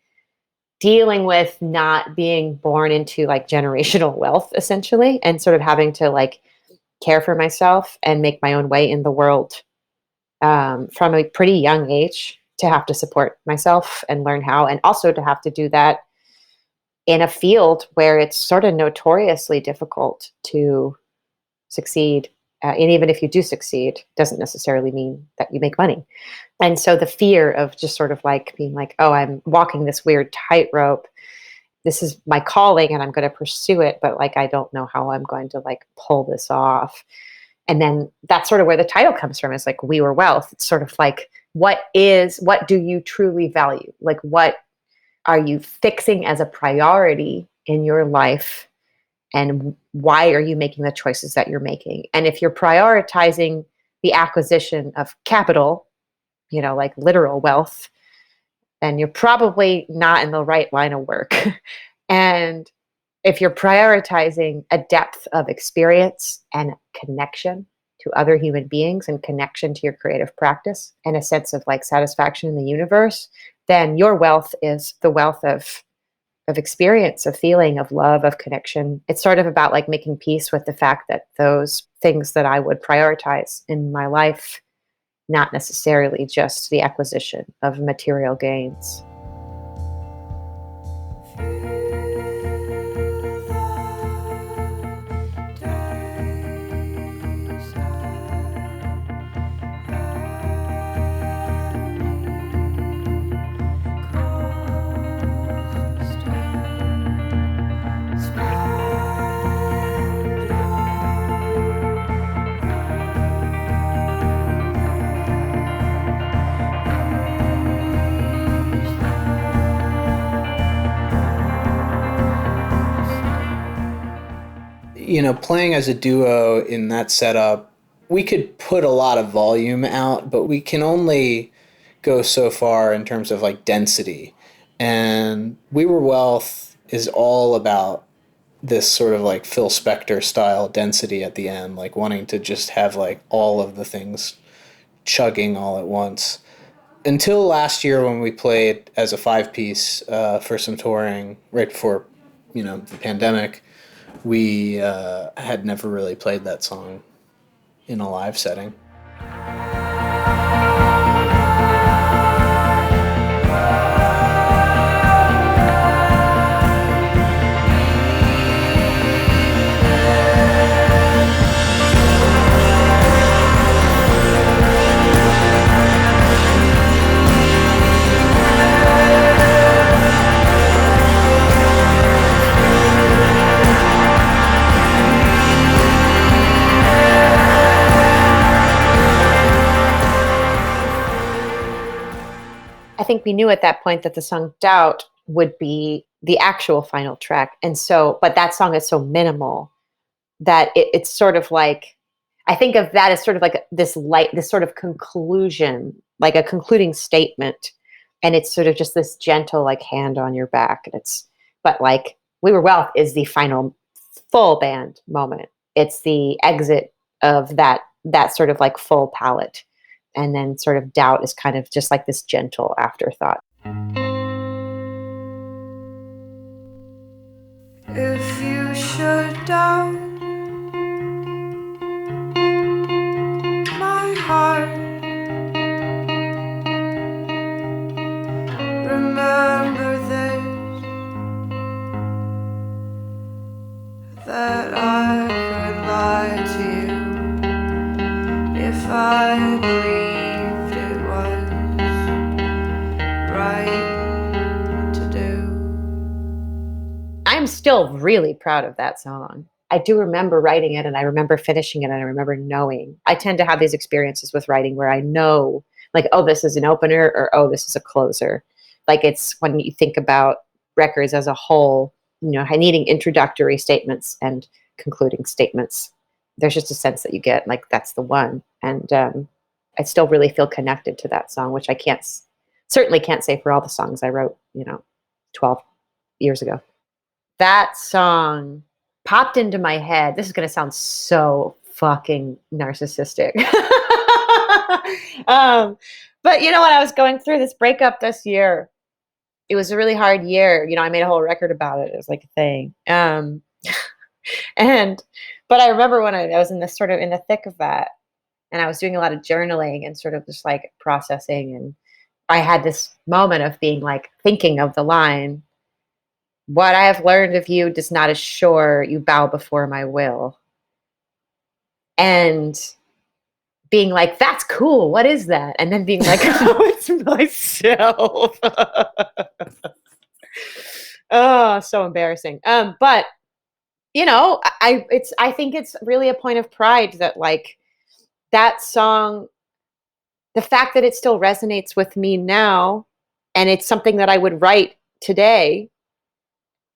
dealing with not being born into like generational wealth, essentially, and sort of having to like care for myself and make my own way in the world, from a pretty young age, to have to support myself and learn how, and also to have to do that in a field where it's sort of notoriously difficult to succeed. And even if you do succeed, doesn't necessarily mean that you make money. And so the fear of just sort of like being like, oh, I'm walking this weird tightrope. This is my calling and I'm going to pursue it, but like, I don't know how I'm going to like pull this off. And then that's sort of where the title comes from, is like We Were Wealth. It's sort of like, what do you truly value? Like, what are you fixing as a priority in your life? And why are you making the choices that you're making? And if you're prioritizing the acquisition of capital, like literal wealth, then you're probably not in the right line of work. And if you're prioritizing a depth of experience and connection to other human beings, and connection to your creative practice, and a sense of like satisfaction in the universe, then your wealth is the wealth of experience, of feeling, of love, of connection. It's sort of about like making peace with the fact that those things that I would prioritize in my life, not necessarily just the acquisition of material gains. Playing as a duo in that setup, we could put a lot of volume out, but we can only go so far in terms of like density. And We Were Wealth is all about this sort of like Phil Spector style density at the end, like wanting to just have like all of the things chugging all at once. Until last year when we played as a 5-piece for some touring right before, the pandemic, we had never really played that song in a live setting. I think we knew at that point that the song Doubt would be the actual final track. And so, but that song is so minimal that it's sort of like, I think of that as sort of like this sort of conclusion, like a concluding statement. And it's sort of just this gentle, like, hand on your back. And but like We Were Wealth is the final full band moment. It's the exit of that sort of like full palette. And then sort of Doubt is kind of just like this gentle afterthought. If you should doubt my heart, remember this, that I could lie to you if I believed it was right to do. I'm still really proud of that song. I do remember writing it, and I remember finishing it, and I remember knowing. I tend to have these experiences with writing where I know, like, oh, this is an opener, or oh, this is a closer. Like, it's when you think about records as a whole, needing introductory statements and concluding statements. There's just a sense that you get like that's the one. And I still really feel connected to that song, which I certainly can't say for all the songs I wrote, 12 years ago. That song popped into my head. This is going to sound so fucking narcissistic. But when I was going through this breakup this year, it was a really hard year. I made a whole record about it. It was like a thing. But I remember when I was in the thick of that, and I was doing a lot of journaling and sort of just like processing. And I had this moment of being like, thinking of the line, "What I have learned of you does not assure you bow before my will." And being like, that's cool. What is that? And then being like, oh, it's myself. Oh, so embarrassing. But I think it's really a point of pride that like that song, the fact that it still resonates with me now, and it's something that I would write today,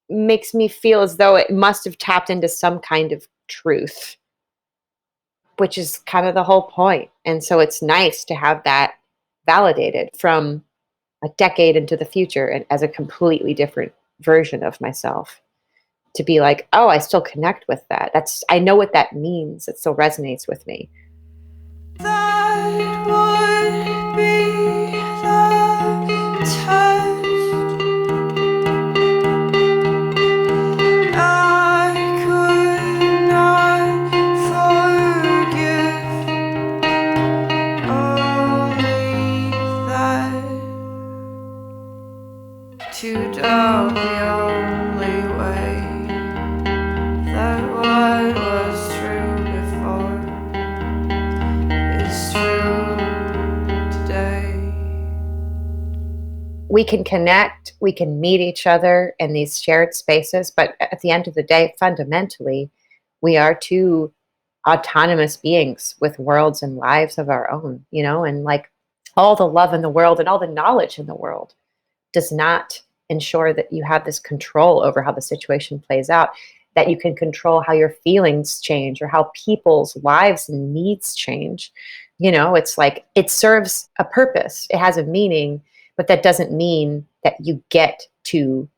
makes me feel as though it must have tapped into some kind of truth, which is kind of the whole point. And so it's nice to have that validated from a decade into the future and as a completely different version of myself, to be like, oh, I still connect with that. I know what that means. It still resonates with me. That would be the test. I could not forgive only that. To doubt the only way that what was true before is true today. We can connect, we can meet each other in these shared spaces, but at the end of the day, fundamentally, we are two autonomous beings with worlds and lives of our own, and like all the love in the world and all the knowledge in the world does not ensure that you have this control over how the situation plays out, that you can control how your feelings change or how people's lives and needs change. It's like it serves a purpose, it has a meaning, but that doesn't mean that you get to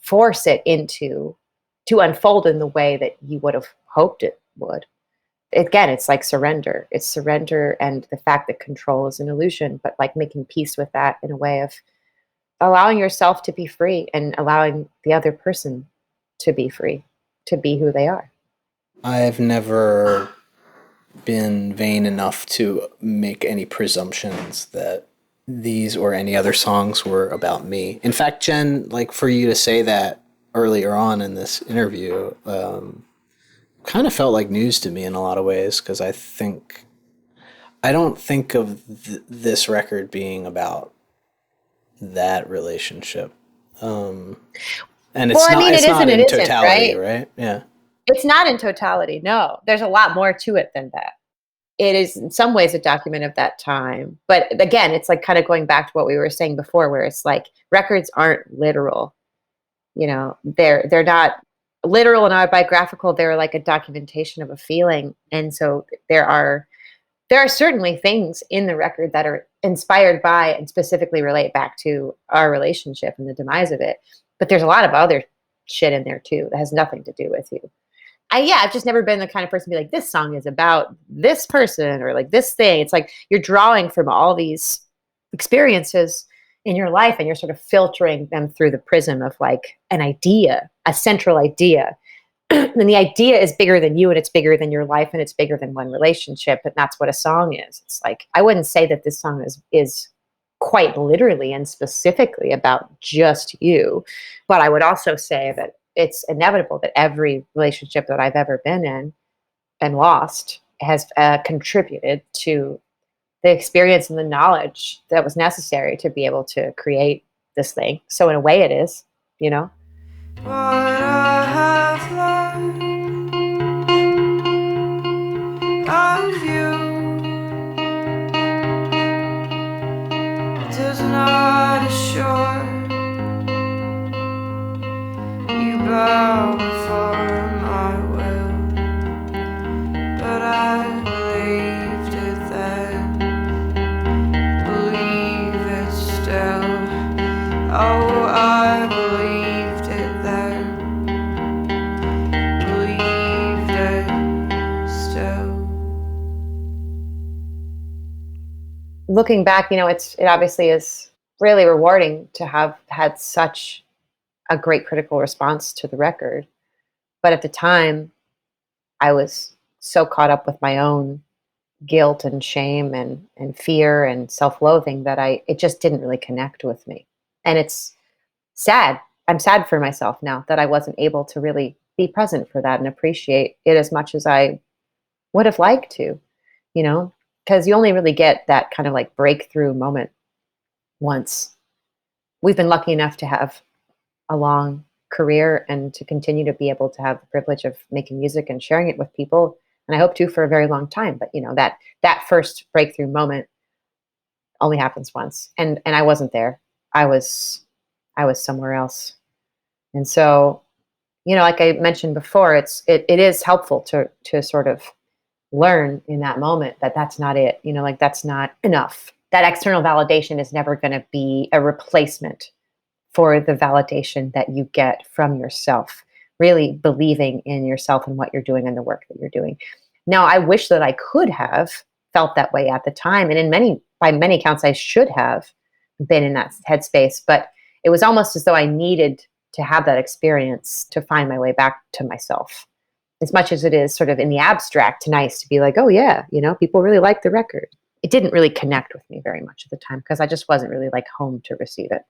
force it to unfold in the way that you would have hoped it would. Again, it's like surrender. It's surrender, and the fact that control is an illusion, but like making peace with that in a way of allowing yourself to be free and allowing the other person to be free, to be who they are. I've never been vain enough to make any presumptions that these or any other songs were about me. In fact, Jenn, like for you to say that earlier on in this interview, kind of felt like news to me in a lot of ways, because I don't think of this record being about that relationship. And it's not in totality, right? Yeah. It's not in totality. No, there's a lot more to it than that. It is in some ways a document of that time. But again, it's like kind of going back to what we were saying before, where it's like records aren't literal. They're not literal and autobiographical. They're like a documentation of a feeling. And so there are certainly things in the record that are inspired by and specifically relate back to our relationship and the demise of it. But there's a lot of other shit in there too that has nothing to do with you. I've just never been the kind of person to be like, this song is about this person or like this thing. It's like you're drawing from all these experiences in your life and you're sort of filtering them through the prism of like an idea, a central idea. And the idea is bigger than you, and it's bigger than your life, and it's bigger than one relationship. And that's what a song is. It's like, I wouldn't say that this song is quite literally and specifically about just you. But I would also say that it's inevitable that every relationship that I've ever been in and lost has contributed to the experience and the knowledge that was necessary to be able to create this thing. So in a way it is, What I have learned does not assure you bow before my will, but I believed it then, believe it still. Oh, I believed it then, believed it still. Looking back, it obviously is really rewarding to have had such a great critical response to the record. But at the time, I was so caught up with my own guilt and shame and fear and self-loathing that it just didn't really connect with me. And it's sad. I'm sad for myself now that I wasn't able to really be present for that and appreciate it as much as I would have liked to, because you only really get that kind of like breakthrough moment once. We've been lucky enough to have a long career and to continue to be able to have the privilege of making music and sharing it with people, and I hope to for a very long time. But that first breakthrough moment only happens once, and I wasn't there. I was somewhere else. And so, like I mentioned before, it is helpful to sort of learn in that moment that that's not it. Like that's not enough. That external validation is never going to be a replacement for the validation that you get from yourself, really believing in yourself and what you're doing and the work that you're doing. Now, I wish that I could have felt that way at the time. And by many accounts, I should have been in that headspace, but it was almost as though I needed to have that experience to find my way back to myself. As much as it is sort of in the abstract nice to be like, oh yeah, people really like the record. It didn't really connect with me very much at the time because I just wasn't really like home to receive it.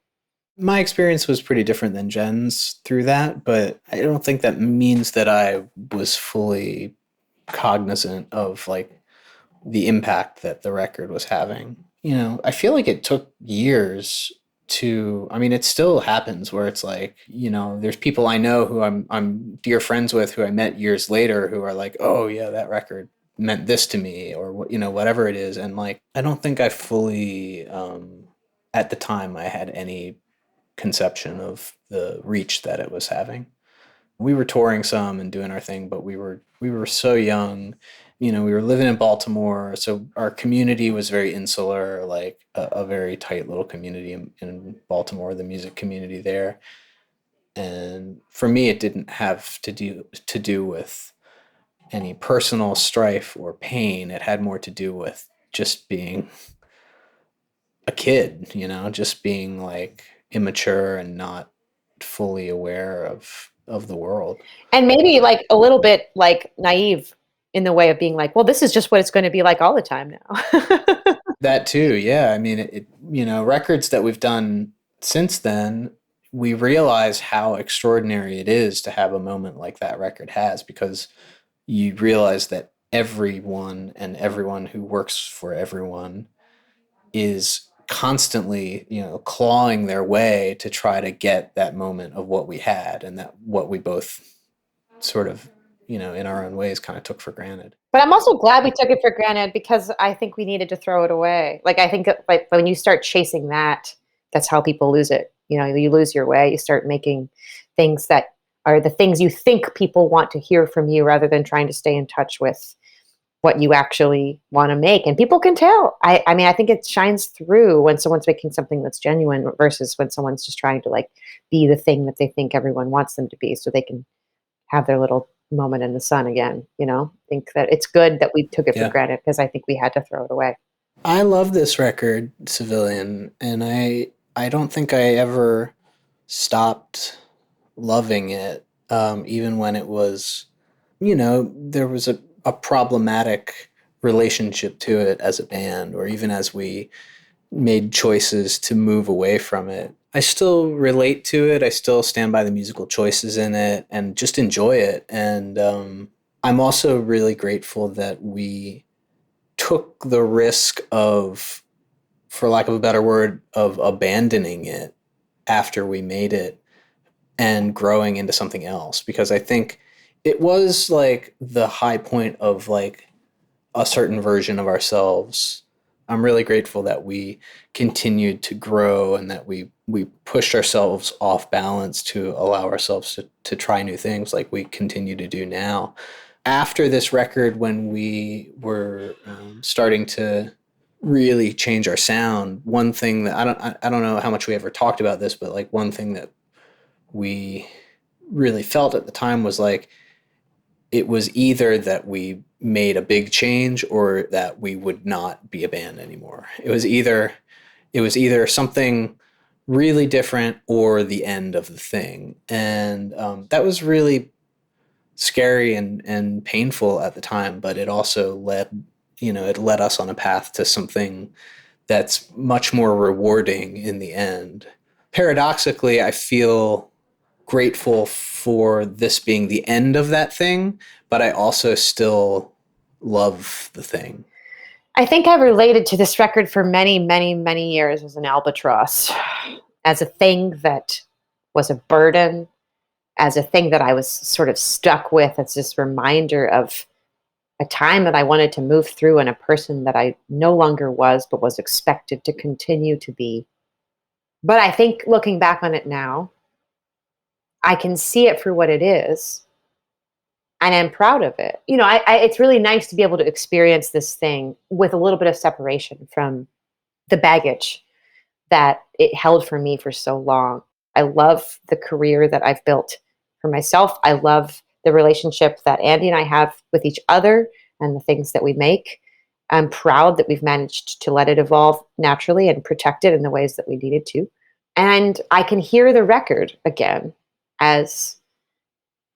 My experience was pretty different than Jen's through that, but I don't think that means that I was fully cognizant of like the impact that the record was having. I feel like it took years it still happens where it's like, there's people I know who I'm dear friends with who I met years later who are like, oh yeah, that record meant this to me, or whatever it is. And like, I don't think I fully, at the time I had any conception of the reach that it was having. We were touring some and doing our thing, but we were so young. We were living in Baltimore, so our community was very insular, like a very tight little community in Baltimore, the music community there. And for me, it didn't have to do with any personal strife or pain. It had more to do with just being a kid, just being like immature and not fully aware of the world. And maybe like a little bit like naive in the way of being like, well, this is just what it's going to be like all the time now. That too, yeah. Records that we've done since then, we realize how extraordinary it is to have a moment like that record has, because you realize that everyone who works for everyone is constantly, clawing their way to try to get that moment of what we had and that what we both sort of, in our own ways kind of took for granted. But I'm also glad we took it for granted because I think we needed to throw it away. Like, I think like when you start chasing that, that's how people lose it. You lose your way. You start making things that are the things you think people want to hear from you rather than trying to stay in touch with what you actually want to make. And people can tell. I think it shines through when someone's making something that's genuine versus when someone's just trying to like be the thing that they think everyone wants them to be so they can have their little moment in the sun again. I think that it's good that we took it for granted because I think we had to throw it away. I love this record, Civilian, and I don't think I ever stopped loving it, even when it was, there was a problematic relationship to it as a band, or even as we made choices to move away from it. I still relate to it. I still stand by the musical choices in it and just enjoy it. And I'm also really grateful that we took the risk of, for lack of a better word, of abandoning it after we made it and growing into something else. Because I think it was like the high point of like a certain version of ourselves. I'm really grateful that we continued to grow and that we pushed ourselves off balance to allow ourselves to try new things like we continue to do now. After this record, when we were starting to really change our sound, one thing that I don't know how much we ever talked about this, but like one thing that we really felt at the time was like it was either that we made a big change or that we would not be a band anymore. It was either something really different or the end of the thing. And that was really scary and painful at the time, but it also it led us on a path to something that's much more rewarding in the end. Paradoxically, I feel grateful for this being the end of that thing, but I also still love the thing. I think I related to this record for many, many, many years as an albatross, as a thing that was a burden, as a thing that I was sort of stuck with, as this reminder of a time that I wanted to move through and a person that I no longer was, but was expected to continue to be. But I think looking back on it now, I can see it for what it is, and I'm proud of it. It's really nice to be able to experience this thing with a little bit of separation from the baggage that it held for me for so long. I love the career that I've built for myself. I love the relationship that Andy and I have with each other and the things that we make. I'm proud that we've managed to let it evolve naturally and protect it in the ways that we needed to. And I can hear the record again as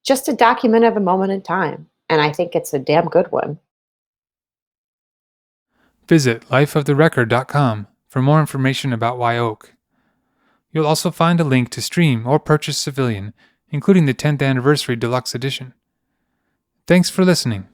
just a document of a moment in time. And I think it's a damn good one. Visit lifeoftherecord.com for more information about Wye Oak. You'll also find a link to stream or purchase Civilian, including the 10th Anniversary Deluxe Edition. Thanks for listening.